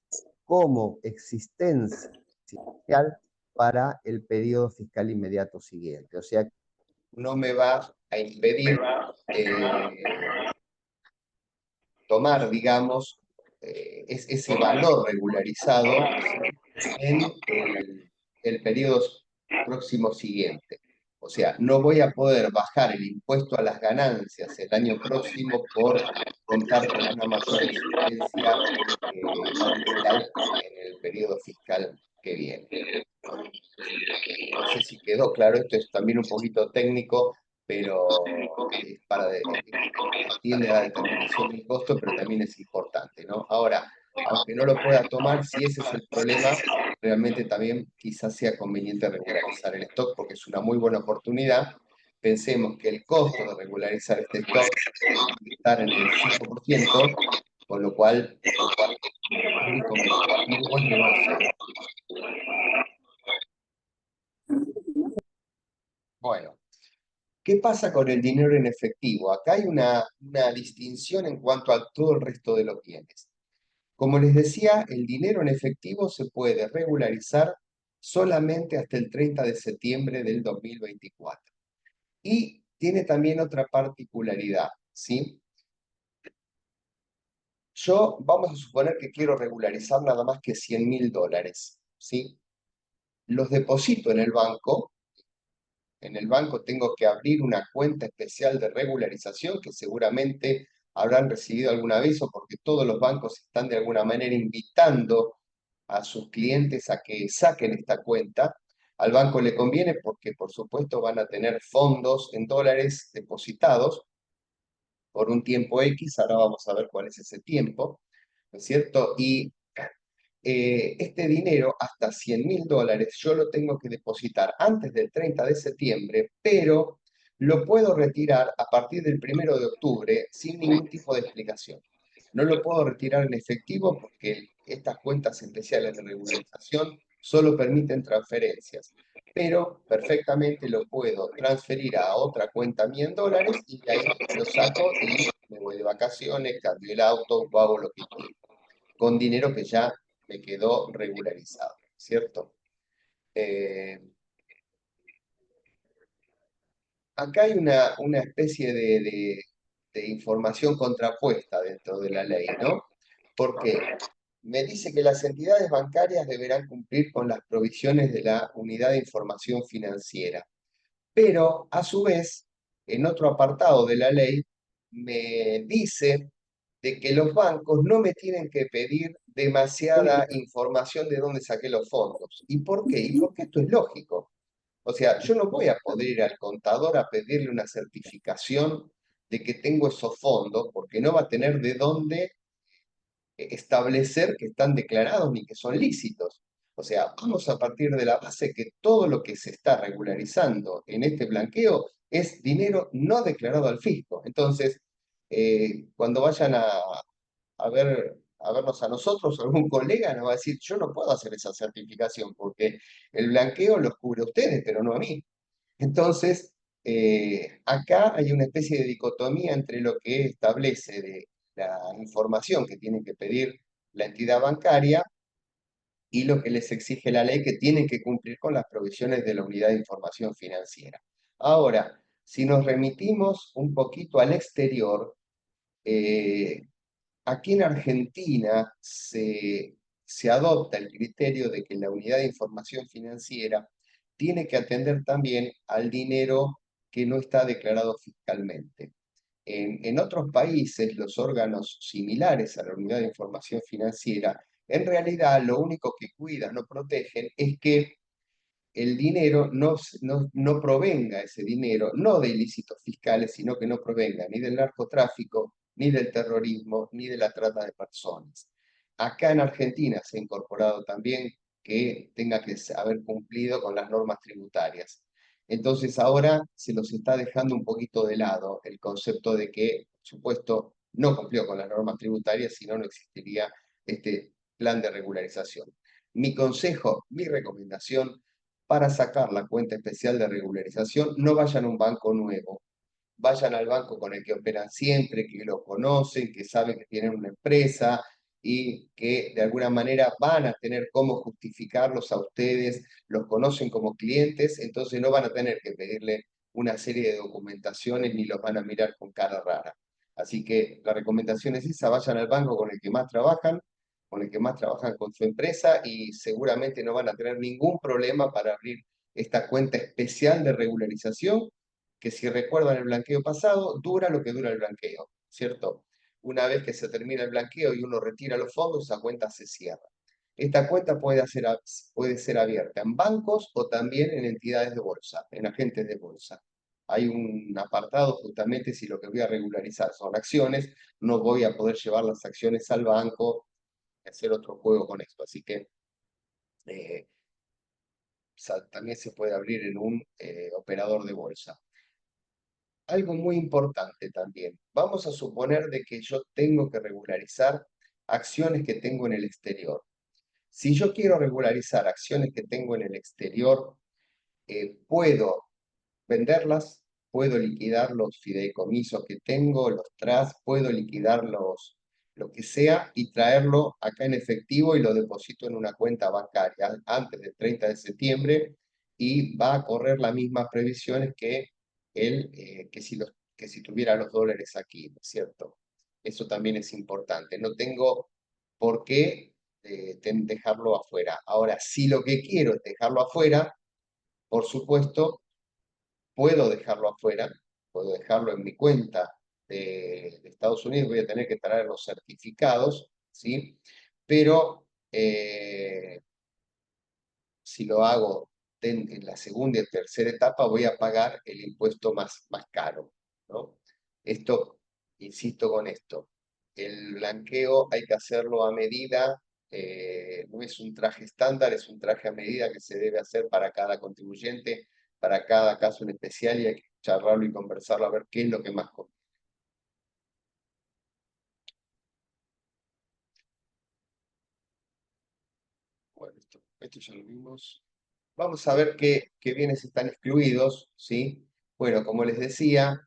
como existencia fiscal para el periodo fiscal inmediato siguiente. O sea, no me va a impedir tomar, digamos, ese valor regularizado en el periodo próximo siguiente. O sea, no voy a poder bajar el impuesto a las ganancias el año próximo por contar con una mayor existencia fiscal en el periodo fiscal que viene. No sé si quedó claro, esto es también un poquito técnico, pero atiende a la determinación del costo, pero también es importante, ¿no? Ahora, aunque no lo pueda tomar, si ese es el problema, realmente también quizás sea conveniente regularizar el stock porque es una muy buena oportunidad. Pensemos que el costo de regularizar este stock debe estar en el 5%, con lo cual es muy buen negocio. Bueno, ¿qué pasa con el dinero en efectivo? Acá hay una distinción en cuanto a todo el resto de los bienes. Como les decía, el dinero en efectivo se puede regularizar solamente hasta el 30 de septiembre del 2024. Y tiene también otra particularidad, ¿sí? Yo, vamos a suponer que quiero regularizar nada más que $100.000, ¿sí? Los deposito en el banco tengo que abrir una cuenta especial de regularización que seguramente habrán recibido algún aviso porque todos los bancos están de alguna manera invitando a sus clientes a que saquen esta cuenta. Al banco le conviene porque por supuesto van a tener fondos en dólares depositados por un tiempo X, ahora vamos a ver cuál es ese tiempo, ¿no es cierto? Y este dinero, hasta $100.000, yo lo tengo que depositar antes del 30 de septiembre, pero lo puedo retirar a partir del 1 de octubre sin ningún tipo de explicación. No lo puedo retirar en efectivo porque estas cuentas especiales de regularización solo permiten transferencias, pero perfectamente lo puedo transferir a otra cuenta mía en dólares y de ahí lo saco y me voy de vacaciones, cambio el auto o hago lo que quiero, con dinero que ya me quedó regularizado, ¿cierto? Eh, Acá hay una especie de información contrapuesta dentro de la ley, ¿no? Porque me dice que las entidades bancarias deberán cumplir con las provisiones de la Unidad de Información Financiera, pero a su vez, en otro apartado de la ley, me dice de que los bancos no me tienen que pedir demasiada información de dónde saqué los fondos. ¿Y por qué? Y porque esto es lógico. O sea, yo no voy a poder ir al contador a pedirle una certificación de que tengo esos fondos, porque no va a tener de dónde establecer que están declarados ni que son lícitos. O sea, vamos a partir de la base que todo lo que se está regularizando en este blanqueo es dinero no declarado al fisco. Entonces, cuando vayan a vernos a nosotros, algún colega nos va a decir, yo no puedo hacer esa certificación porque el blanqueo los cubre a ustedes, pero no a mí. Entonces, acá hay una especie de dicotomía entre lo que establece de la información que tiene que pedir la entidad bancaria y lo que les exige la ley que tienen que cumplir con las provisiones de la Unidad de Información Financiera. Ahora, si nos remitimos un poquito al exterior, eh, aquí en Argentina se adopta el criterio de que la Unidad de Información Financiera tiene que atender también al dinero que no está declarado fiscalmente. En otros países, los órganos similares a la Unidad de Información Financiera, en realidad lo único que cuidan o protegen es que el dinero no provenga ese dinero, no de ilícitos fiscales, sino que no provenga ni del narcotráfico, ni del terrorismo, ni de la trata de personas. Acá en Argentina se ha incorporado también que tenga que haber cumplido con las normas tributarias. Entonces ahora se los está dejando un poquito de lado el concepto de que, por supuesto, no cumplió con las normas tributarias, si no, no existiría este plan de regularización. Mi consejo, mi recomendación para sacar la cuenta especial de regularización, no vayan a un banco nuevo, vayan al banco con el que operan siempre, que lo conocen, que saben que tienen una empresa y que de alguna manera van a tener cómo justificarlos a ustedes, los conocen como clientes, entonces no van a tener que pedirle una serie de documentaciones ni los van a mirar con cara rara. Así que la recomendación es esa, vayan al banco con el que más trabajan, con el que más trabajan con su empresa y seguramente no van a tener ningún problema para abrir esta cuenta especial de regularización que si recuerdan el blanqueo pasado, dura lo que dura el blanqueo, ¿cierto? Una vez que se termina el blanqueo y uno retira los fondos, esa cuenta se cierra. Esta cuenta puede ser abierta en bancos o también en entidades de bolsa, en agentes de bolsa. Hay un apartado justamente si lo que voy a regularizar son acciones, no voy a poder llevar las acciones al banco y hacer otro juego con esto. Así que eh, también se puede abrir en un operador de bolsa. Algo muy importante también. Vamos a suponer de que yo tengo que regularizar acciones que tengo en el exterior. Si yo quiero regularizar acciones que tengo en el exterior, puedo venderlas, puedo liquidar los fideicomisos que tengo, los trusts, puedo liquidar lo que sea y traerlo acá en efectivo y lo deposito en una cuenta bancaria antes del 30 de septiembre y va a correr las mismas previsiones que si tuviera los dólares aquí, ¿no es cierto? Eso también es importante. No tengo por qué dejarlo afuera. Ahora, si lo que quiero es dejarlo afuera, por supuesto, puedo dejarlo afuera, puedo dejarlo en mi cuenta de Estados Unidos, voy a tener que traer los certificados, ¿sí? Pero si lo hago en la segunda y tercera etapa, voy a pagar el impuesto más caro, ¿no? Esto, insisto con esto, el blanqueo hay que hacerlo a medida, no es un traje estándar, es un traje a medida que se debe hacer para cada contribuyente, para cada caso en especial y hay que charlarlo y conversarlo a ver qué es lo que más conviene. Bueno, esto ya lo vimos. Vamos a ver qué bienes están excluidos, ¿sí? Bueno, como les decía,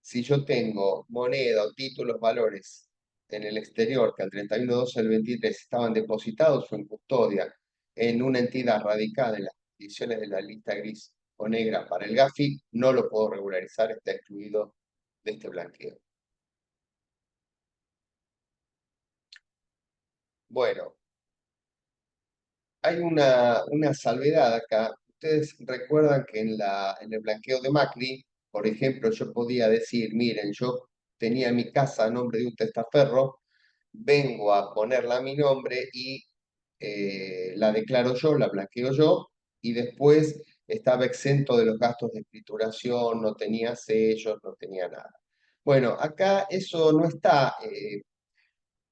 si yo tengo moneda o títulos, valores en el exterior que al 31/12 del 23 estaban depositados o en custodia en una entidad radicada en las condiciones de la lista gris o negra para el GAFI, no lo puedo regularizar, está excluido de este blanqueo. Bueno, hay una salvedad acá. Ustedes recuerdan que en el blanqueo de Macri, por ejemplo, yo podía decir, miren, yo tenía mi casa a nombre de un testaferro, vengo a ponerla a mi nombre y la declaro yo, la blanqueo yo, y después estaba exento de los gastos de escrituración, no tenía sellos, no tenía nada. Bueno, acá eso no está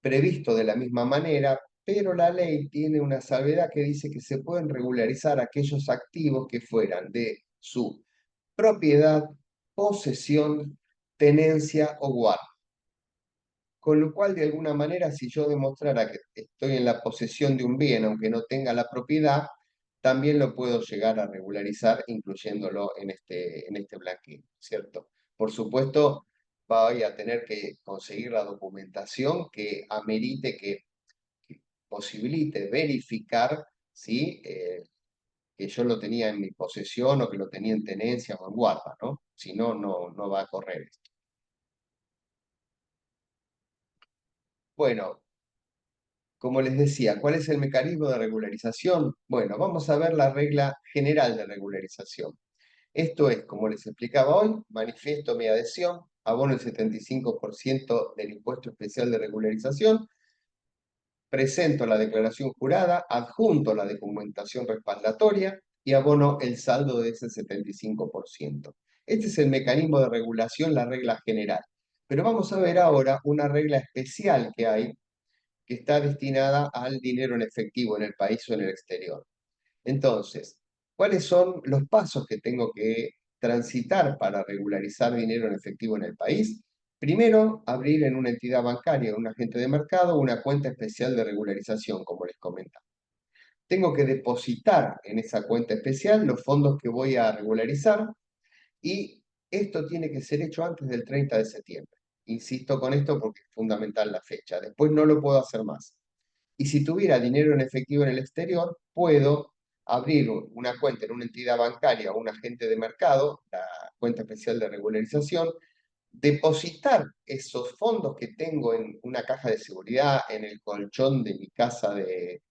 previsto de la misma manera, pero la ley tiene una salvedad que dice que se pueden regularizar aquellos activos que fueran de su propiedad, posesión, tenencia o guarda. Con lo cual, de alguna manera, si yo demostrara que estoy en la posesión de un bien, aunque no tenga la propiedad, también lo puedo llegar a regularizar, incluyéndolo en este blanqueo, ¿cierto? Por supuesto, voy a tener que conseguir la documentación que amerite, que posibilite verificar si que yo lo tenía en mi posesión o que lo tenía en tenencia o en guarda, ¿no? Si no, no va a correr esto. Bueno, como les decía, ¿cuál es el mecanismo de regularización? Bueno, vamos a ver la regla general de regularización. Esto es, como les explicaba hoy, manifiesto mi adhesión, abono el 75% del impuesto especial de regularización, presento la declaración jurada, adjunto la documentación respaldatoria y abono el saldo de ese 75%. Este es el mecanismo de regulación, la regla general. Pero vamos a ver ahora una regla especial que hay que está destinada al dinero en efectivo en el país o en el exterior. Entonces, ¿cuáles son los pasos que tengo que transitar para regularizar dinero en efectivo en el país? Primero, abrir en una entidad bancaria, un agente de mercado, una cuenta especial de regularización, como les comentaba. Tengo que depositar en esa cuenta especial los fondos que voy a regularizar y esto tiene que ser hecho antes del 30 de septiembre. Insisto con esto porque es fundamental la fecha. Después no lo puedo hacer más. Y si tuviera dinero en efectivo en el exterior, puedo abrir una cuenta en una entidad bancaria o un agente de mercado, la cuenta especial de regularización, depositar esos fondos que tengo en una caja de seguridad, en el colchón de mi casa de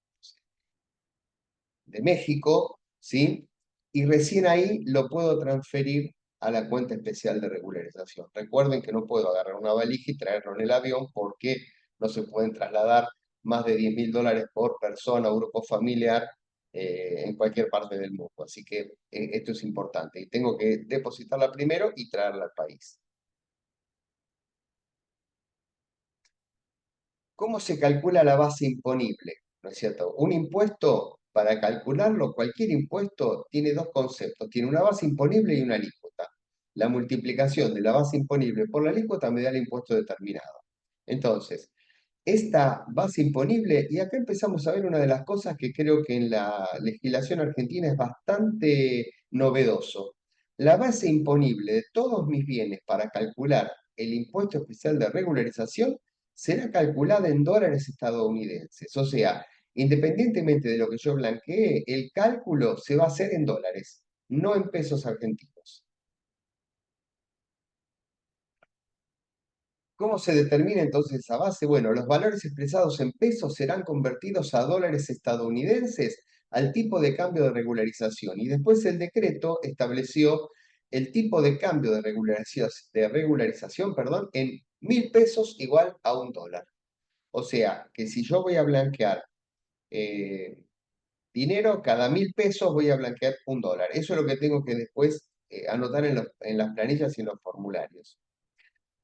México, ¿sí? Y recién ahí lo puedo transferir a la cuenta especial de regularización. Recuerden que no puedo agarrar una valija y traerlo en el avión porque no se pueden trasladar más de $10.000 por persona o grupo familiar en cualquier parte del mundo. Así que esto es importante y tengo que depositarla primero y traerla al país. ¿Cómo se calcula la base imponible? ¿No es cierto? Un impuesto, para calcularlo, cualquier impuesto tiene dos conceptos. Tiene una base imponible y una alícuota. La multiplicación de la base imponible por la alícuota me da el impuesto determinado. Entonces, esta base imponible, y acá empezamos a ver una de las cosas que creo que en la legislación argentina es bastante novedoso. La base imponible de todos mis bienes para calcular el impuesto especial de regularización será calculada en dólares estadounidenses. O sea, independientemente de lo que yo blanquee, el cálculo se va a hacer en dólares, no en pesos argentinos. ¿Cómo se determina entonces esa base? Bueno, los valores expresados en pesos serán convertidos a dólares estadounidenses al tipo de cambio de regularización. Y después el decreto estableció el tipo de cambio de regularización, perdón, en 1.000 pesos igual a $1. O sea, que si yo voy a blanquear eh, dinero, cada 1.000 pesos voy a blanquear $1. Eso es lo que tengo que después anotar en las planillas y en los formularios.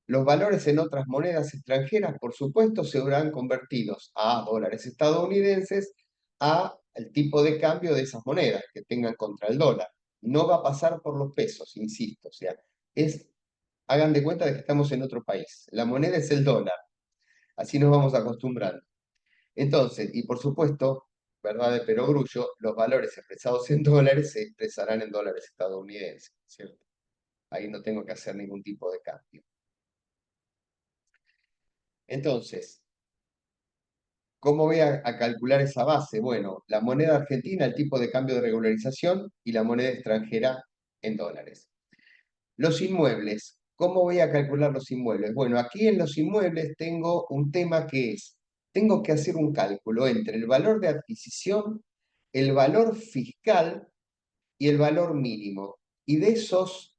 Los valores en otras monedas extranjeras, por supuesto, se verán convertidos a dólares estadounidenses a el tipo de cambio de esas monedas que tengan contra el dólar. No va a pasar por los pesos, insisto. O sea, hagan de cuenta de que estamos en otro país. La moneda es el dólar. Así nos vamos acostumbrando. Entonces, y por supuesto, verdad de perogrullo, los valores expresados en dólares se expresarán en dólares estadounidenses, ¿cierto? Ahí no tengo que hacer ningún tipo de cambio. Entonces, ¿cómo voy a calcular esa base? Bueno, la moneda argentina, el tipo de cambio de regularización y la moneda extranjera en dólares. Los inmuebles, ¿cómo voy a calcular los inmuebles? Bueno, aquí en los inmuebles tengo un tema que es, tengo que hacer un cálculo entre el valor de adquisición, el valor fiscal y el valor mínimo. Y de esos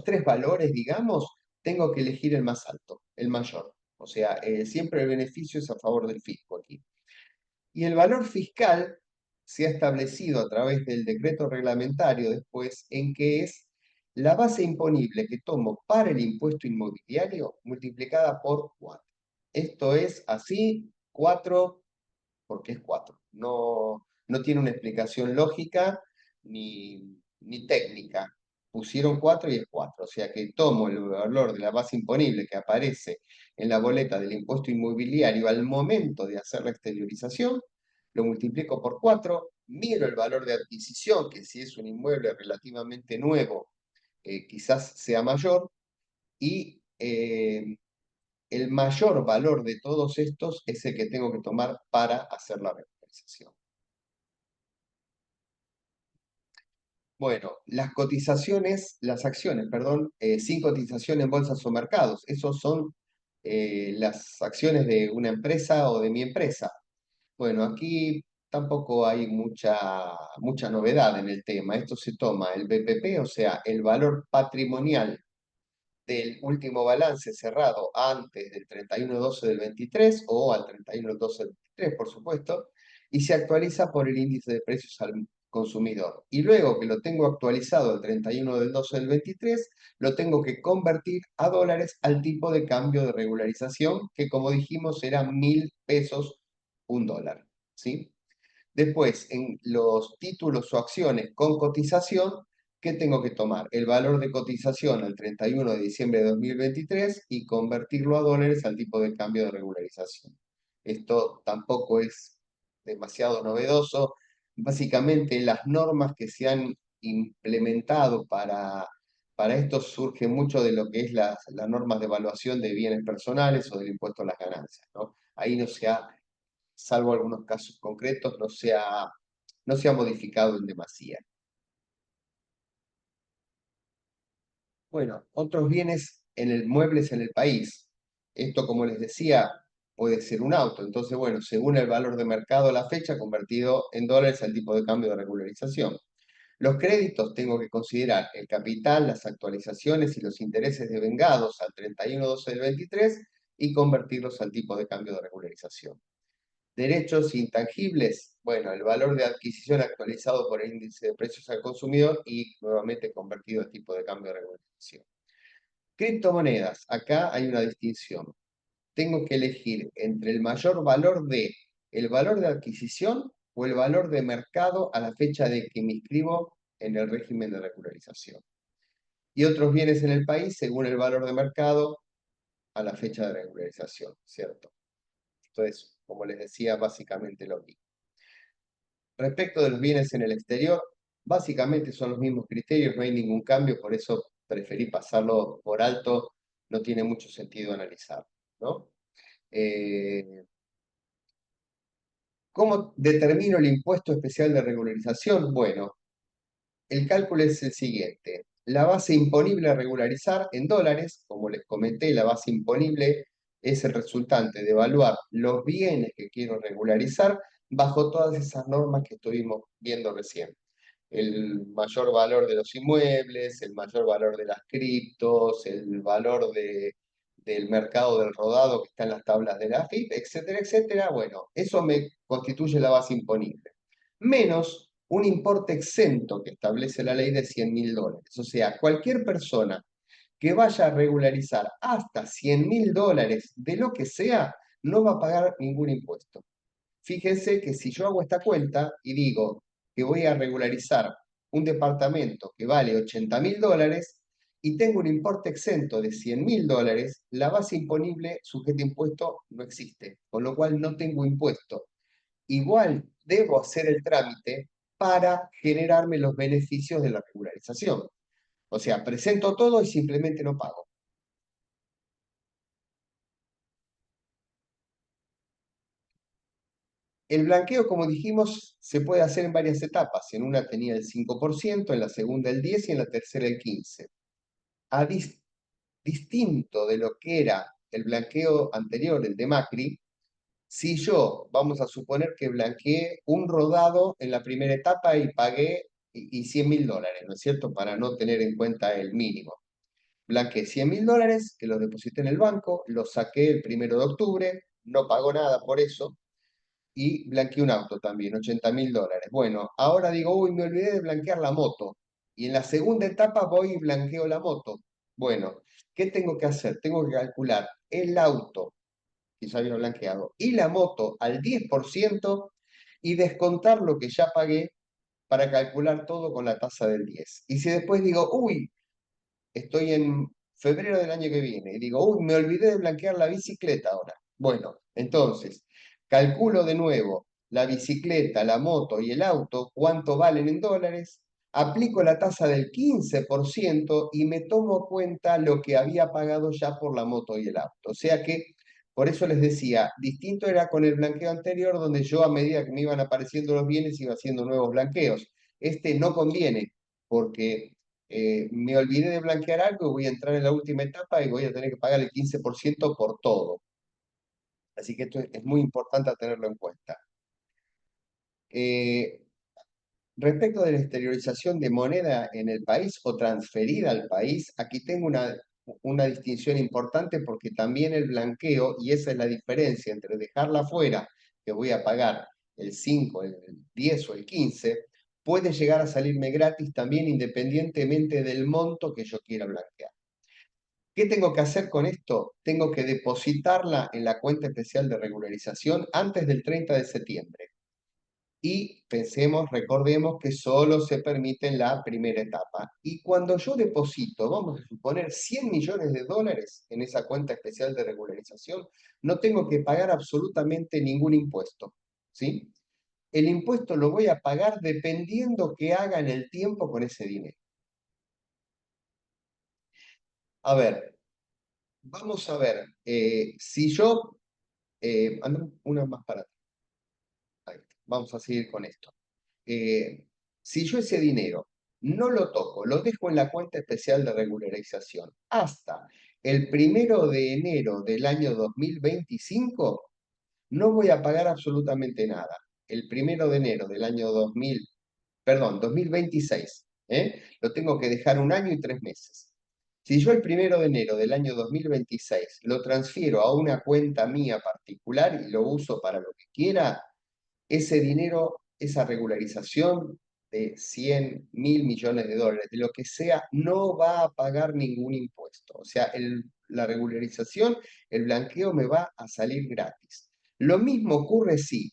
tres valores, digamos, tengo que elegir el más alto, el mayor. O sea, siempre el beneficio es a favor del fisco aquí. Y el valor fiscal se ha establecido a través del decreto reglamentario después, en que es la base imponible que tomo para el impuesto inmobiliario multiplicada por 4. Esto es así, 4 porque es 4. No, no tiene una explicación lógica ni técnica. Pusieron 4 y es 4. O sea que tomo el valor de la base imponible que aparece en la boleta del impuesto inmobiliario al momento de hacer la exteriorización, lo multiplico por 4, miro el valor de adquisición, que si es un inmueble relativamente nuevo, quizás sea mayor, y el mayor valor de todos estos es el que tengo que tomar para hacer la regularización. Bueno, las acciones, perdón, sin cotización en bolsas o mercados, esos son las acciones de una empresa o de mi empresa. Bueno, aquí tampoco hay mucha novedad en el tema. Esto se toma el BPP, o sea, el valor patrimonial del último balance cerrado antes del 31/12 del 23 o al 31/12 del 23, por supuesto, y se actualiza por el índice de precios al consumidor. Y luego que lo tengo actualizado el 31/12 del 23, lo tengo que convertir a dólares al tipo de cambio de regularización, que como dijimos era 1.000 pesos un dólar. ¿Sí? Después, en los títulos o acciones con cotización, ¿qué tengo que tomar? El valor de cotización al 31 de diciembre de 2023 y convertirlo a dólares al tipo de cambio de regularización. Esto tampoco es demasiado novedoso. Básicamente, las normas que se han implementado para esto surgen mucho de lo que es las normas de evaluación de bienes personales o del impuesto a las ganancias, ¿no? Ahí no se ha, salvo algunos casos concretos, no se ha modificado en demasía. Bueno, otros bienes muebles en el país. Esto, como les decía, puede ser un auto. Entonces, bueno, según el valor de mercado a la fecha, convertido en dólares al tipo de cambio de regularización. Los créditos tengo que considerar el capital, las actualizaciones y los intereses devengados al 31/12 del 23 y convertirlos al tipo de cambio de regularización. Derechos intangibles, bueno, el valor de adquisición actualizado por el índice de precios al consumidor y nuevamente convertido al tipo de cambio de regularización. Criptomonedas, acá hay una distinción. Tengo que elegir entre el mayor valor el valor de adquisición o el valor de mercado a la fecha de que me inscribo en el régimen de regularización. Y otros bienes en el país según el valor de mercado a la fecha de regularización, ¿cierto? Entonces, como les decía, básicamente lo mismo. Respecto de los bienes en el exterior, básicamente son los mismos criterios, no hay ningún cambio, por eso preferí pasarlo por alto, no tiene mucho sentido analizar, ¿no? ¿Cómo determino el impuesto especial de regularización? Bueno, el cálculo es el siguiente. La base imponible a regularizar en dólares, como les comenté, la base imponible es el resultante de evaluar los bienes que quiero regularizar bajo todas esas normas que estuvimos viendo recién. El mayor valor de los inmuebles, el mayor valor de las criptos, el valor del mercado del rodado que está en las tablas de la AFIP, etcétera, etcétera. Bueno, eso me constituye la base imponible. Menos un importe exento que establece la ley de 100.000 dólares. O sea, cualquier persona que vaya a regularizar hasta 100.000 dólares de lo que sea, no va a pagar ningún impuesto. Fíjense que si yo hago esta cuenta y digo que voy a regularizar un departamento que vale 80.000 dólares y tengo un importe exento de 100.000 dólares, la base imponible sujeta a impuesto no existe, con lo cual no tengo impuesto. Igual debo hacer el trámite para generarme los beneficios de la regularización. O sea, presento todo y simplemente no pago. El blanqueo, como dijimos, se puede hacer en varias etapas. En una tenía el 5%, en la segunda el 10% y en la tercera el 15%. Distinto de lo que era el blanqueo anterior, el de Macri, si yo, vamos a suponer que blanqueé un rodado en la primera etapa y pagué y 100.000 dólares, ¿no es cierto? Para no tener en cuenta el mínimo. blanqueé $100.000 que los deposité en el banco, los saqué el 1 de octubre, no pagó nada por eso, y blanqueé un auto también, $80.000. Bueno, ahora digo, uy, me olvidé de blanquear la moto. Y en la segunda etapa voy y blanqueo la moto. Bueno, ¿qué tengo que hacer? Tengo que calcular el auto que ya había blanqueado y la moto al 10% y descontar lo que ya pagué para calcular todo con la tasa del 10. Y si después digo, uy, estoy en febrero del año que viene y digo, uy, me olvidé de blanquear la bicicleta ahora. Bueno, entonces, calculo de nuevo la bicicleta, la moto y el auto, cuánto valen en dólares, aplico la tasa del 15% y me tomo cuenta lo que había pagado ya por la moto y el auto. O sea que, por eso les decía, distinto era con el blanqueo anterior, donde yo a medida que me iban apareciendo los bienes iba haciendo nuevos blanqueos. Este no conviene, porque me olvidé de blanquear algo y voy a entrar en la última etapa y voy a tener que pagar el 15% por todo. Así que esto es muy importante a tenerlo en cuenta. Eh, Respecto de la exteriorización de moneda en el país o transferida al país, aquí tengo una distinción importante porque también el blanqueo, y esa es la diferencia entre dejarla fuera, que voy a pagar el 5, el 10 o el 15, puede llegar a salirme gratis también independientemente del monto que yo quiera blanquear. ¿Qué tengo que hacer con esto? Tengo que depositarla en la cuenta especial de regularización antes del 30 de septiembre. Y pensemos, recordemos que solo se permite en la primera etapa. Y cuando yo deposito, vamos a suponer, $100 millones en esa cuenta especial de regularización, no tengo que pagar absolutamente ningún impuesto, ¿sí? El impuesto lo voy a pagar dependiendo qué haga en el tiempo con ese dinero. A ver, vamos a ver, si yo, anda una más para atrás. Ahí está. Vamos a seguir con esto. Eh, si yo ese dinero no lo toco, lo dejo en la cuenta especial de regularización hasta el 1 de enero del año 2025, no voy a pagar absolutamente nada. El 1 de enero del año 2026, lo tengo que dejar 1 año y 3 meses. Si yo el 1 de enero del año 2026 lo transfiero a una cuenta mía particular y lo uso para lo que quiera, ese dinero, esa regularización de 100.000 millones de dólares, de lo que sea, no va a pagar ningún impuesto. O sea, la regularización, el blanqueo me va a salir gratis. Lo mismo ocurre si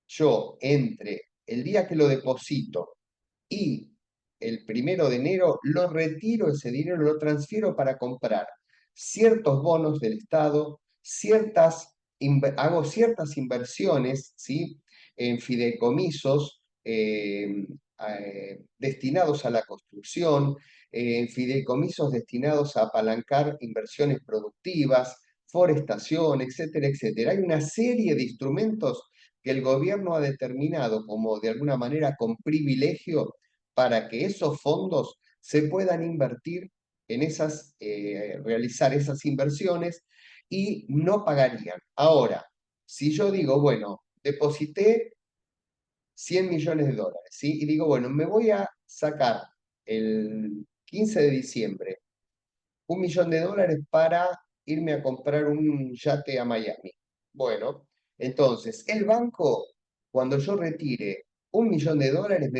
yo entre el día que lo deposito y el 1 de enero lo retiro ese dinero, lo transfiero para comprar ciertos bonos del Estado, hago ciertas inversiones, ¿sí? En fideicomisos destinados a la construcción, en fideicomisos destinados a apalancar inversiones productivas, forestación, etcétera, etcétera. Hay una serie de instrumentos que el gobierno ha determinado como de alguna manera con privilegio para que esos fondos se puedan invertir en realizar esas inversiones y no pagarían. Ahora, si yo digo, bueno, deposité $100 millones, ¿sí? Y digo, bueno, me voy a sacar el 15 de diciembre $1 millón para irme a comprar un yate a Miami. Bueno, entonces, el banco, cuando yo retire $1 millón, me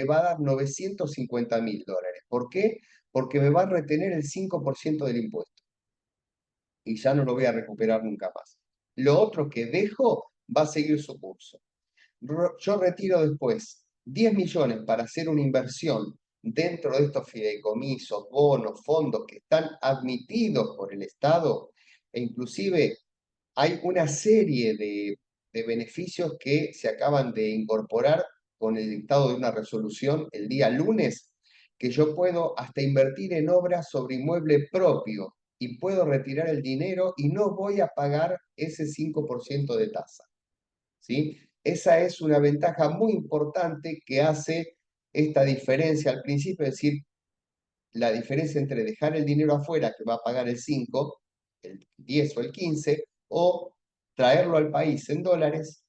va a dar $950.000. ¿Por qué? Porque me va a retener el 5% del impuesto y ya no lo voy a recuperar nunca más. Lo otro que dejo va a seguir su curso. Yo retiro después 10 millones para hacer una inversión dentro de estos fideicomisos, bonos, fondos que están admitidos por el Estado, e inclusive hay una serie de beneficios que se acaban de incorporar con el dictado de una resolución el día lunes, que yo puedo hasta invertir en obras sobre inmueble propio y puedo retirar el dinero y no voy a pagar ese 5% de tasa, ¿sí? Esa es una ventaja muy importante que hace esta diferencia al principio, es decir, la diferencia entre dejar el dinero afuera, que va a pagar el 5, el 10 o el 15, o traerlo al país en dólares,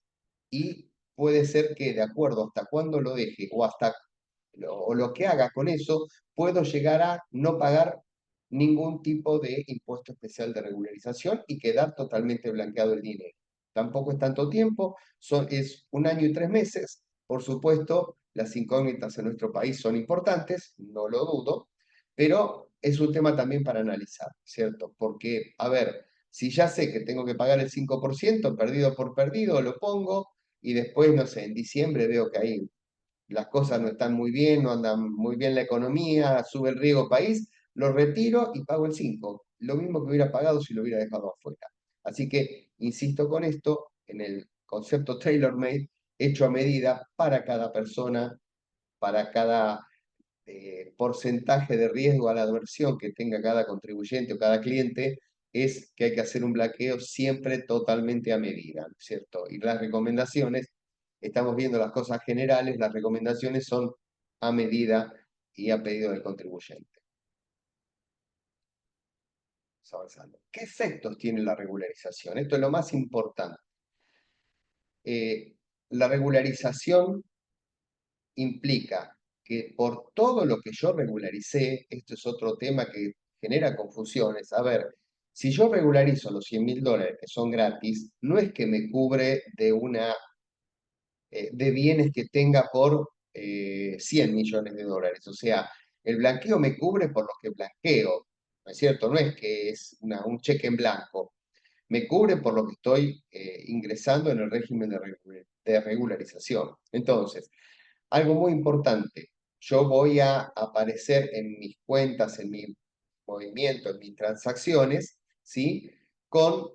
y puede ser que de acuerdo hasta cuándo lo deje o hasta o lo que haga con eso, puedo llegar a no pagar ningún tipo de impuesto especial de regularización y quedar totalmente blanqueado el dinero. Tampoco es tanto tiempo, es 1 año y 3 meses. Por supuesto, las incógnitas en nuestro país son importantes, no lo dudo, pero es un tema también para analizar, ¿cierto? Porque, a ver, si ya sé que tengo que pagar el 5%, perdido por perdido, lo pongo y después, no sé, en diciembre veo que ahí las cosas no están muy bien, no andan muy bien la economía, sube el riesgo país, lo retiro y pago el 5. Lo mismo que hubiera pagado si lo hubiera dejado afuera. Así que insisto con esto en el concepto tailor-made, hecho a medida para cada persona, para cada porcentaje de riesgo a la adversión que tenga cada contribuyente o cada cliente, es que hay que hacer un blanqueo siempre totalmente a medida, ¿no es cierto? Y las recomendaciones, estamos viendo las cosas generales, las recomendaciones son a medida y a pedido del contribuyente. Vamos avanzando. ¿Qué efectos tiene la regularización? Esto es lo más importante. La regularización implica que por todo lo que yo regularicé, esto es otro tema que genera confusiones. A ver, si yo regularizo los $100.000 que son gratis, no es que me cubre de bienes que tenga por $100 millones. O sea, el blanqueo me cubre por lo que blanqueo, ¿no es cierto? No es que es un cheque en blanco. Me cubre por lo que estoy ingresando en el régimen de regularización. Entonces, algo muy importante, yo voy a aparecer en mis cuentas, en mi movimiento, en mis transacciones, ¿sí? Con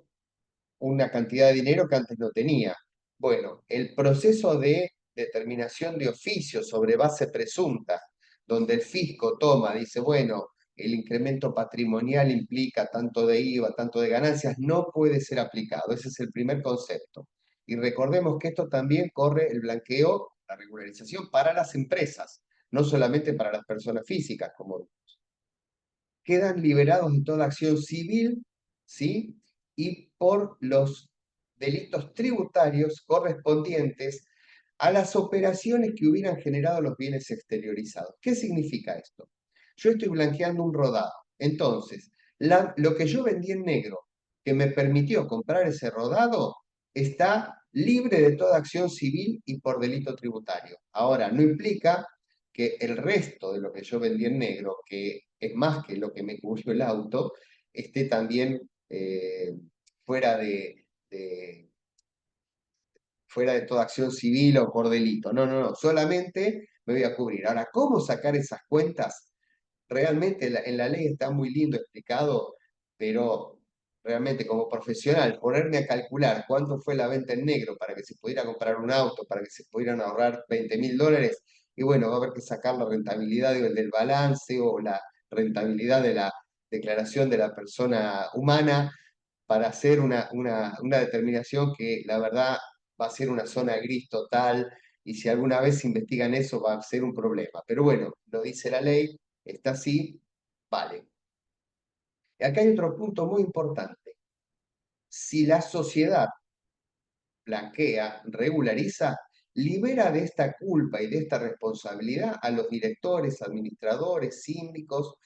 una cantidad de dinero que antes no tenía. Bueno, el proceso de determinación de oficio sobre base presunta, donde el fisco toma, dice, bueno, el incremento patrimonial implica tanto de IVA, tanto de ganancias, no puede ser aplicado. Ese es el primer concepto. Y recordemos que esto también corre el blanqueo, la regularización para las empresas, no solamente para las personas físicas, como quedan liberados de toda acción civil, ¿sí? Y por los delitos tributarios correspondientes a las operaciones que hubieran generado los bienes exteriorizados. ¿Qué significa esto? Yo estoy blanqueando un rodado. Entonces, lo que yo vendí en negro, que me permitió comprar ese rodado, está libre de toda acción civil y por delito tributario. Ahora, no implica que el resto de lo que yo vendí en negro, que es más que lo que me cubrió el auto, esté también fuera fuera de toda acción civil o por delito. No, no, no, solamente me voy a cubrir. Ahora, ¿cómo sacar esas cuentas? Realmente en la ley está muy lindo explicado, pero realmente como profesional, ponerme a calcular cuánto fue la venta en negro para que se pudiera comprar un auto, para que se pudieran ahorrar $20.000, y bueno, va a haber que sacar la rentabilidad del balance o la rentabilidad de la declaración de la persona humana para hacer una determinación que la verdad va a ser una zona gris total, y si alguna vez se investigan eso va a ser un problema. Pero bueno, lo dice la ley, está así, vale. Y acá hay otro punto muy importante. Si la sociedad blanquea, regulariza, libera de esta culpa y de esta responsabilidad a los directores, administradores, síndicos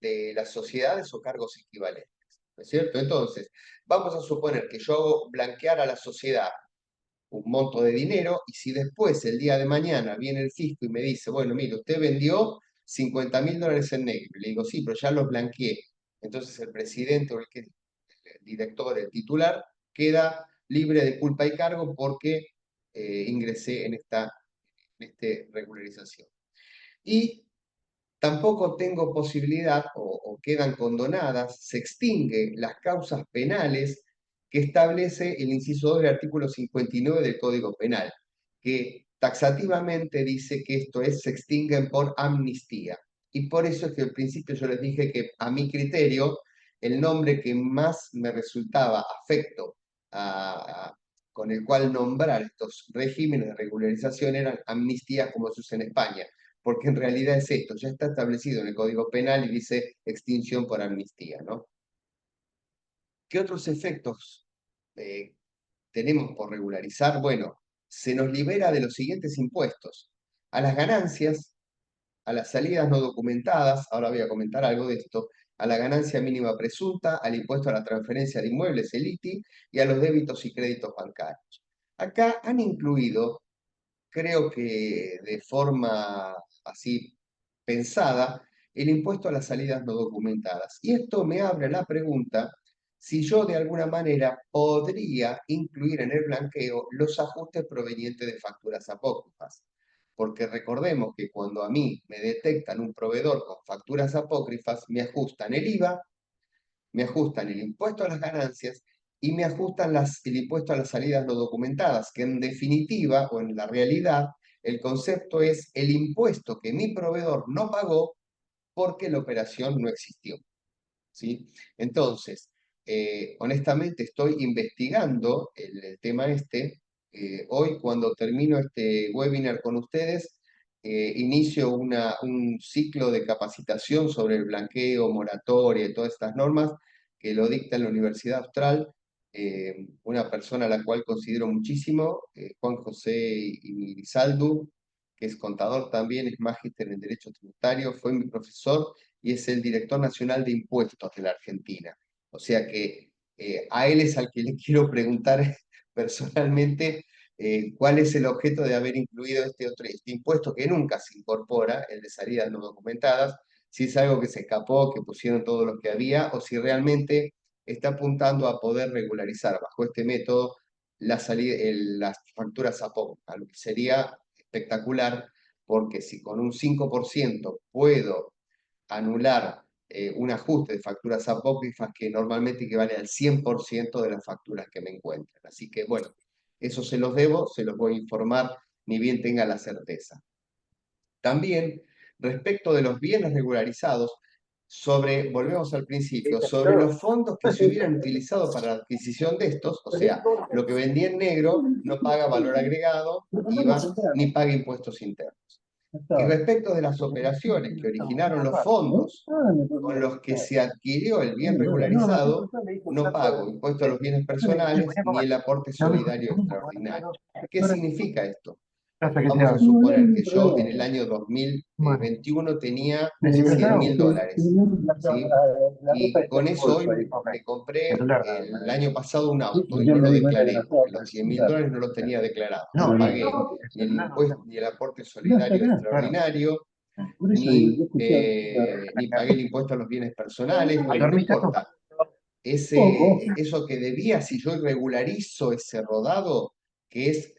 de las sociedades o cargos equivalentes. ¿No es cierto? Entonces, vamos a suponer que yo hago blanquear a la sociedad un monto de dinero, y si después el día de mañana viene el fisco y me dice, bueno, mire, usted vendió $50.000 en negro, y le digo, sí, pero ya los blanqueé. Entonces el presidente o el director, el titular, queda libre de culpa y cargo porque ingresé en esta regularización. Y tampoco tengo posibilidad o quedan condonadas, se extinguen las causas penales que establece el inciso 2 del artículo 59 del Código Penal, que taxativamente dice que se extinguen por amnistía. Y por eso es que al principio yo les dije que a mi criterio el nombre que más me resultaba afecto con el cual nombrar estos regímenes de regularización eran amnistías como se usa en España, porque en realidad es esto, ya está establecido en el Código Penal y dice extinción por amnistía, ¿no? ¿Qué otros efectos eh, tenemos por regularizar? Bueno, se nos libera de los siguientes impuestos: a las ganancias, a las salidas no documentadas, ahora voy a comentar algo de esto, a la ganancia mínima presunta, al impuesto a la transferencia de inmuebles, el ITI, y a los débitos y créditos bancarios. Acá han incluido, creo que de forma así pensada, el impuesto a las salidas no documentadas. Y esto me abre la pregunta si yo de alguna manera podría incluir en el blanqueo los ajustes provenientes de facturas apócrifas. Porque recordemos que cuando a mí me detectan un proveedor con facturas apócrifas, me ajustan el IVA, me ajustan el impuesto a las ganancias y me ajustan el impuesto a las salidas no documentadas, que en definitiva o en la realidad el concepto es el impuesto que mi proveedor no pagó porque la operación no existió. ¿Sí? Entonces, honestamente estoy investigando el tema este. Hoy cuando termino este webinar con ustedes, inicio un ciclo de capacitación sobre el blanqueo, moratoria y todas estas normas que lo dicta en la Universidad Austral, una persona a la cual considero muchísimo, Juan José Irizaldu, que es contador también, es magíster en Derecho Tributario, fue mi profesor y es el director nacional de impuestos de la Argentina. O sea que a él es al que le quiero preguntar personalmente cuál es el objeto de haber incluido este impuesto que nunca se incorpora, el de salidas no documentadas, si es algo que se escapó, que pusieron todos los que había, o si realmente está apuntando a poder regularizar bajo este método las facturas apócrifas, lo que sería espectacular, porque si con un 5% puedo anular un ajuste de facturas apócrifas que normalmente equivale al 100% de las facturas que me encuentran. Así que bueno, eso se los debo, se los voy a informar, ni bien tenga la certeza. También, respecto de los bienes regularizados, volvemos al principio, sobre los fondos que se hubieran utilizado para la adquisición de estos, o sea, lo que vendía en negro no paga valor agregado, IVA, ni paga impuestos internos. Y respecto de las operaciones que originaron los fondos con los que se adquirió el bien regularizado, no pago impuesto a los bienes personales ni el aporte solidario extraordinario. ¿Qué significa esto? Vamos a suponer que yo en el año 2021 tenía $100.000, ¿sí? Y con eso hoy me compré el año pasado un auto y no lo declaré, porque los $100.000 no los tenía declarados. No pagué ni el impuesto ni el aporte solidario extraordinario, ni pagué el impuesto a los bienes personales. Bueno, no importa. Eso que debía, si yo irregularizo ese rodado, que es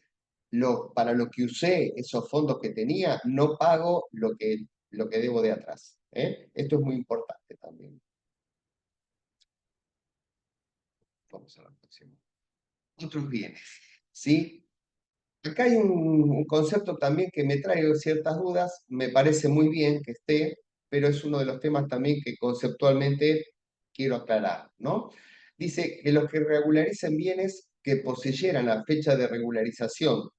para lo que usé esos fondos que tenía, no pago lo que debo de atrás. Esto es muy importante también. Vamos a la próxima. Otros bienes, ¿sí? Acá hay un concepto también que me trae ciertas dudas, me parece muy bien que esté, pero es uno de los temas también que conceptualmente quiero aclarar, ¿no? Dice que los que regularicen bienes que poseyeran la fecha de regularización,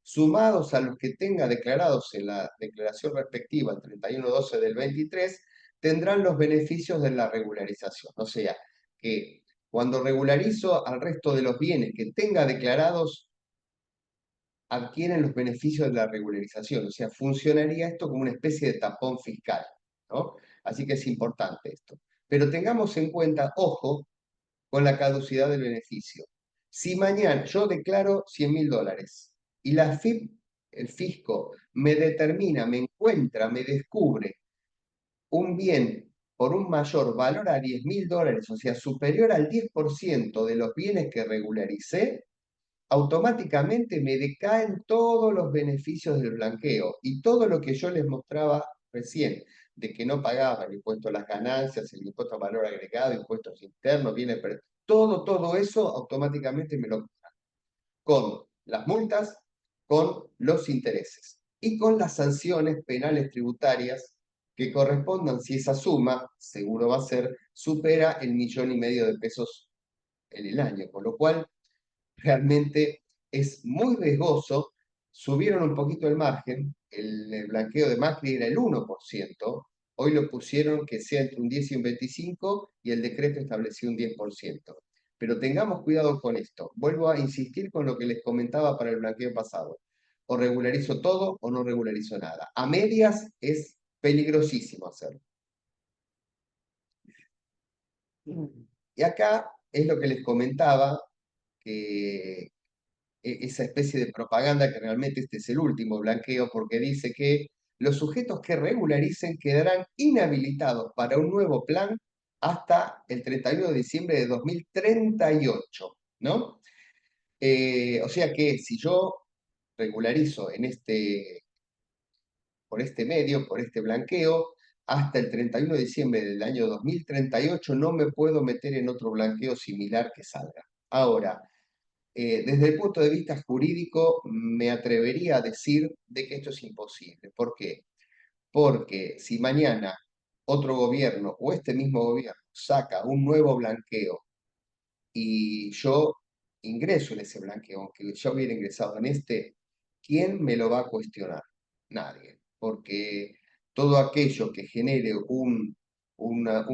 sumados a los que tenga declarados en la declaración respectiva el 31/12 del 23, tendrán los beneficios de la regularización. O sea, que cuando regularizo al resto de los bienes que tenga declarados, adquieren los beneficios de la regularización. O sea, funcionaría esto como una especie de tapón fiscal, ¿no? Así que es importante esto. Pero tengamos en cuenta, ojo, con la caducidad del beneficio. Si mañana yo declaro $100.000 y la FIP, el fisco, me determina, me encuentra, me descubre un bien por un mayor valor a $10.000, o sea, superior al 10% de los bienes que regularicé, automáticamente me decaen todos los beneficios del blanqueo y todo lo que yo les mostraba recién, de que no pagaba el impuesto a las ganancias, el impuesto a valor agregado, impuestos internos, bienes, todo eso automáticamente me lo cobran, con las multas, con los intereses y con las sanciones penales tributarias que correspondan si esa suma, seguro va a ser, supera el 1,5 millones de pesos en el año, con lo cual realmente es muy riesgoso. Subieron un poquito el margen, el blanqueo de Macri era el 1%, hoy lo pusieron que sea entre un 10 y un 25% y el decreto estableció un 10%. Pero tengamos cuidado con esto. Vuelvo a insistir con lo que les comentaba para el blanqueo pasado. O regularizo todo o no regularizo nada. A medias es peligrosísimo hacerlo. Y acá es lo que les comentaba, que esa especie de propaganda que realmente este es el último blanqueo, porque dice que los sujetos que regularicen quedarán inhabilitados para un nuevo plan hasta el 31 de diciembre de 2038, ¿no? O sea que si yo regularizo por este medio, por este blanqueo, hasta el 31 de diciembre del año 2038 no me puedo meter en otro blanqueo similar que salga. Ahora, desde el punto de vista jurídico, me atrevería a decir de que esto es imposible. ¿Por qué? Porque si mañana otro gobierno o este mismo gobierno saca un nuevo blanqueo y yo ingreso en ese blanqueo, aunque yo hubiera ingresado en este, ¿quién me lo va a cuestionar? Nadie, porque todo aquello que genere un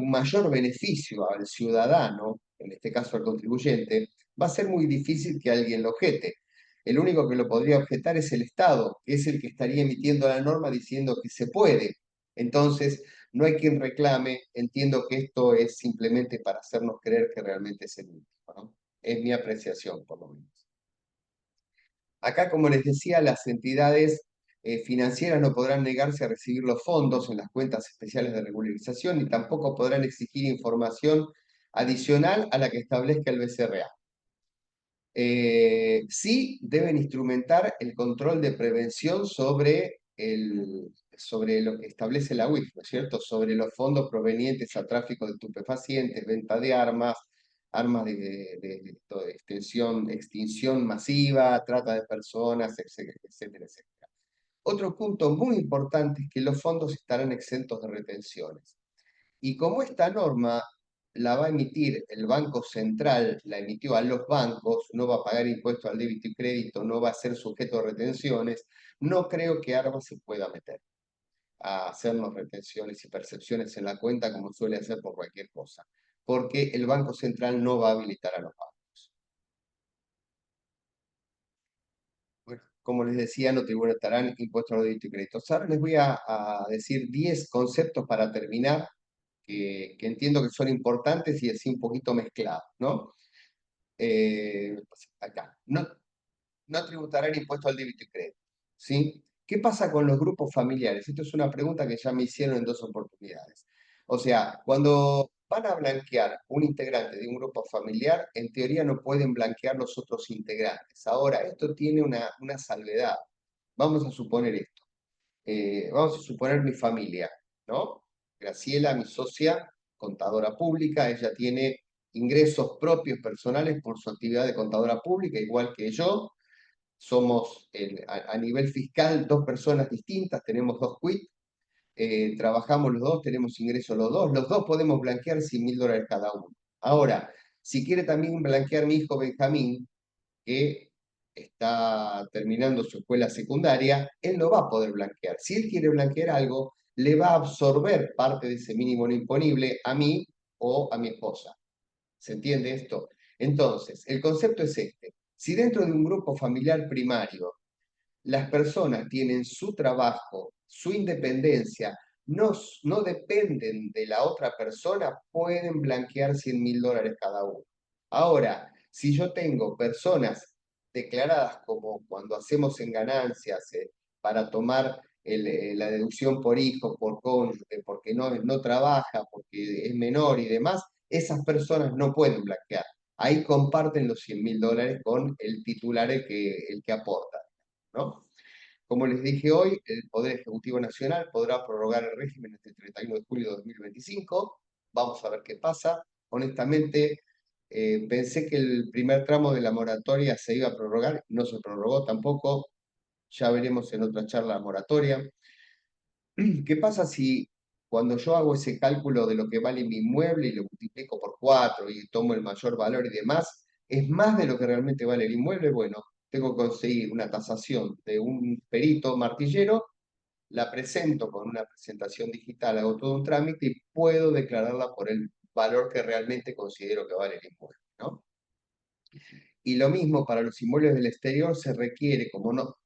mayor beneficio al ciudadano, en este caso al contribuyente, va a ser muy difícil que alguien lo objete. El único que lo podría objetar es el Estado, que es el que estaría emitiendo la norma diciendo que se puede. Entonces, no hay quien reclame, entiendo que esto es simplemente para hacernos creer que realmente es el último, ¿no? Es mi apreciación, por lo menos. Acá, como les decía, las entidades financieras no podrán negarse a recibir los fondos en las cuentas especiales de regularización y tampoco podrán exigir información adicional a la que establezca el BCRA. Sí deben instrumentar el control de prevención sobre lo que establece la UIF, ¿no es cierto? Sobre los fondos provenientes a tráfico de estupefacientes, venta de armas, armas de extinción masiva, trata de personas, etcétera, etcétera, etcétera. Otro punto muy importante es que los fondos estarán exentos de retenciones. Y como esta norma la va a emitir el Banco Central, la emitió a los bancos, no va a pagar impuestos al débito y crédito, no va a ser sujeto a retenciones, no creo que Armas se pueda meter a hacernos retenciones y percepciones en la cuenta como suele hacer por cualquier cosa, porque el Banco Central no va a habilitar a los bancos. Bueno, como les decía, no tributarán impuestos al débito y crédito. Ahora les voy a decir 10 conceptos para terminar que entiendo que son importantes y así un poquito mezclados, ¿no? Acá, no tributarán impuesto al débito y crédito, ¿sí? ¿Qué pasa con los grupos familiares? Esto es una pregunta que ya me hicieron en 2 oportunidades. O sea, cuando van a blanquear un integrante de un grupo familiar, en teoría no pueden blanquear los otros integrantes. Ahora, esto tiene una salvedad. Vamos a suponer esto. Vamos a suponer mi familia, ¿no? Graciela, mi socia, contadora pública, ella tiene ingresos propios personales por su actividad de contadora pública, igual que yo. Somos a nivel fiscal 2 personas distintas, tenemos 2 quit, trabajamos los dos, tenemos ingresos los dos podemos blanquear $100.000 cada uno. Ahora, si quiere también blanquear mi hijo Benjamín, que está terminando su escuela secundaria, él no va a poder blanquear. Si él quiere blanquear algo, le va a absorber parte de ese mínimo no imponible a mí o a mi esposa. ¿Se entiende esto? Entonces, el concepto es este. Si dentro de un grupo familiar primario las personas tienen su trabajo, su independencia, no dependen de la otra persona, pueden blanquear $100.000 cada uno. Ahora, si yo tengo personas declaradas como cuando hacemos en ganancias para tomar la deducción por hijo, por cónyuge, porque no trabaja, porque es menor y demás, esas personas no pueden blanquear. Ahí comparten los $100.000 con el titular, el que aporta, ¿no? Como les dije hoy, el Poder Ejecutivo Nacional podrá prorrogar el régimen hasta el 31 de julio de 2025. Vamos a ver qué pasa. Honestamente, pensé que el primer tramo de la moratoria se iba a prorrogar, no se prorrogó tampoco. Ya veremos en otra charla la moratoria. ¿Qué pasa si cuando yo hago ese cálculo de lo que vale mi inmueble y lo multiplico por 4 y tomo el mayor valor y demás, es más de lo que realmente vale el inmueble? Bueno, tengo que conseguir una tasación de un perito martillero, la presento con una presentación digital, hago todo un trámite y puedo declararla por el valor que realmente considero que vale el inmueble, ¿no? Y lo mismo para los inmuebles del exterior se requiere, como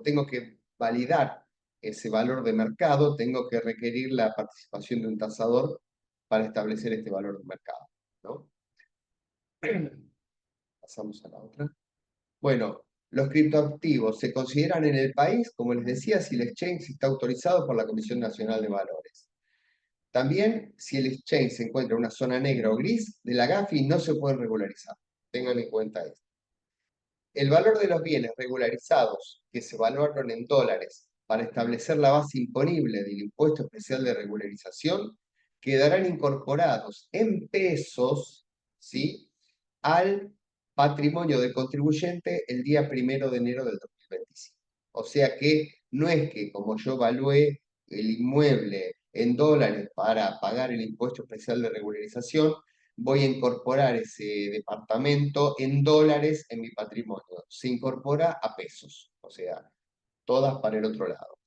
tengo que validar ese valor de mercado, tengo que requerir la participación de un tasador para establecer este valor de mercado. Pasamos a la otra. Bueno, los criptoactivos se consideran en el país, como les decía, si el exchange está autorizado por la Comisión Nacional de Valores. También, si el exchange se encuentra en una zona negra o gris de la GAFI, no se pueden regularizar. Tengan en cuenta esto. El valor de los bienes regularizados que se evaluaron en dólares para establecer la base imponible del impuesto especial de regularización quedarán incorporados en pesos, ¿sí?, al patrimonio del contribuyente el día 1 de enero del 2025. O sea que no es que como yo evalué el inmueble en dólares para pagar el impuesto especial de regularización, voy a incorporar ese departamento en dólares en mi patrimonio. Se incorpora a pesos, o sea, todas para el otro lado.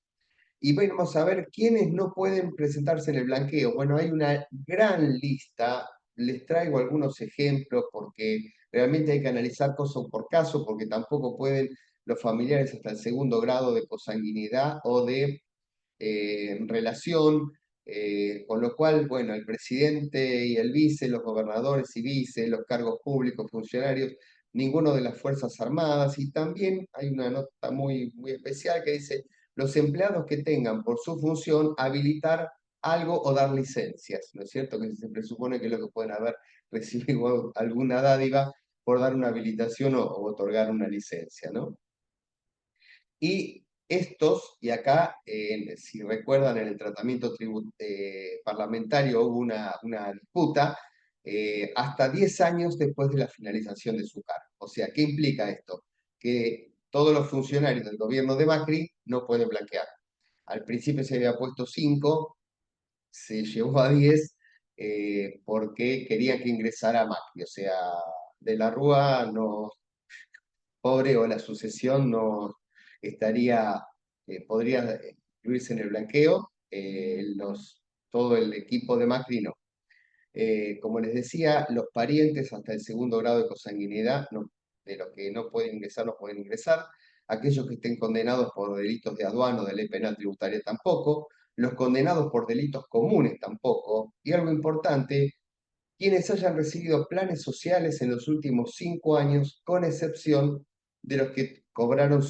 Y bueno, vamos a ver quiénes no pueden presentarse en el blanqueo. Bueno, hay una gran lista, les traigo algunos ejemplos porque realmente hay que analizar caso por caso, porque tampoco pueden los familiares hasta el segundo grado de consanguinidad o de relación, con lo cual, bueno, el presidente y el vice, los gobernadores y vice, los cargos públicos, funcionarios, ninguno de las Fuerzas Armadas, y también hay una nota muy especial que dice, los empleados que tengan por su función habilitar algo o dar licencias, ¿no es cierto? Que se presupone que es lo que pueden haber recibido alguna dádiva por dar una habilitación o otorgar una licencia, ¿no? Y estos, y acá, si recuerdan, en el tratamiento parlamentario hubo una disputa hasta 10 años después de la finalización de su cargo. O sea, ¿qué implica esto? Que todos los funcionarios del gobierno de Macri no pueden blanquear. Al principio se había puesto 5, se llevó a 10 porque quería que ingresara Macri. O sea, de la Rúa no, pobre, o la sucesión no estaría, podría incluirse en el blanqueo, todo el equipo de Macri no. Como les decía, los parientes hasta el segundo grado de consanguinidad, de los que no pueden ingresar, no pueden ingresar. Aquellos que estén condenados por delitos de aduana o de ley penal tributaria tampoco. Los condenados por delitos comunes tampoco. Y algo importante, quienes hayan recibido planes sociales en los últimos 5 años, con excepción de los que cobraron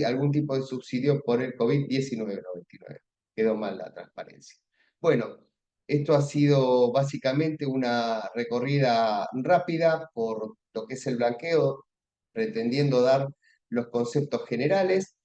algún tipo de subsidio por el COVID-19 o 29. Quedó mal la transparencia. Bueno, esto ha sido básicamente una recorrida rápida por lo que es el blanqueo, pretendiendo dar los conceptos generales.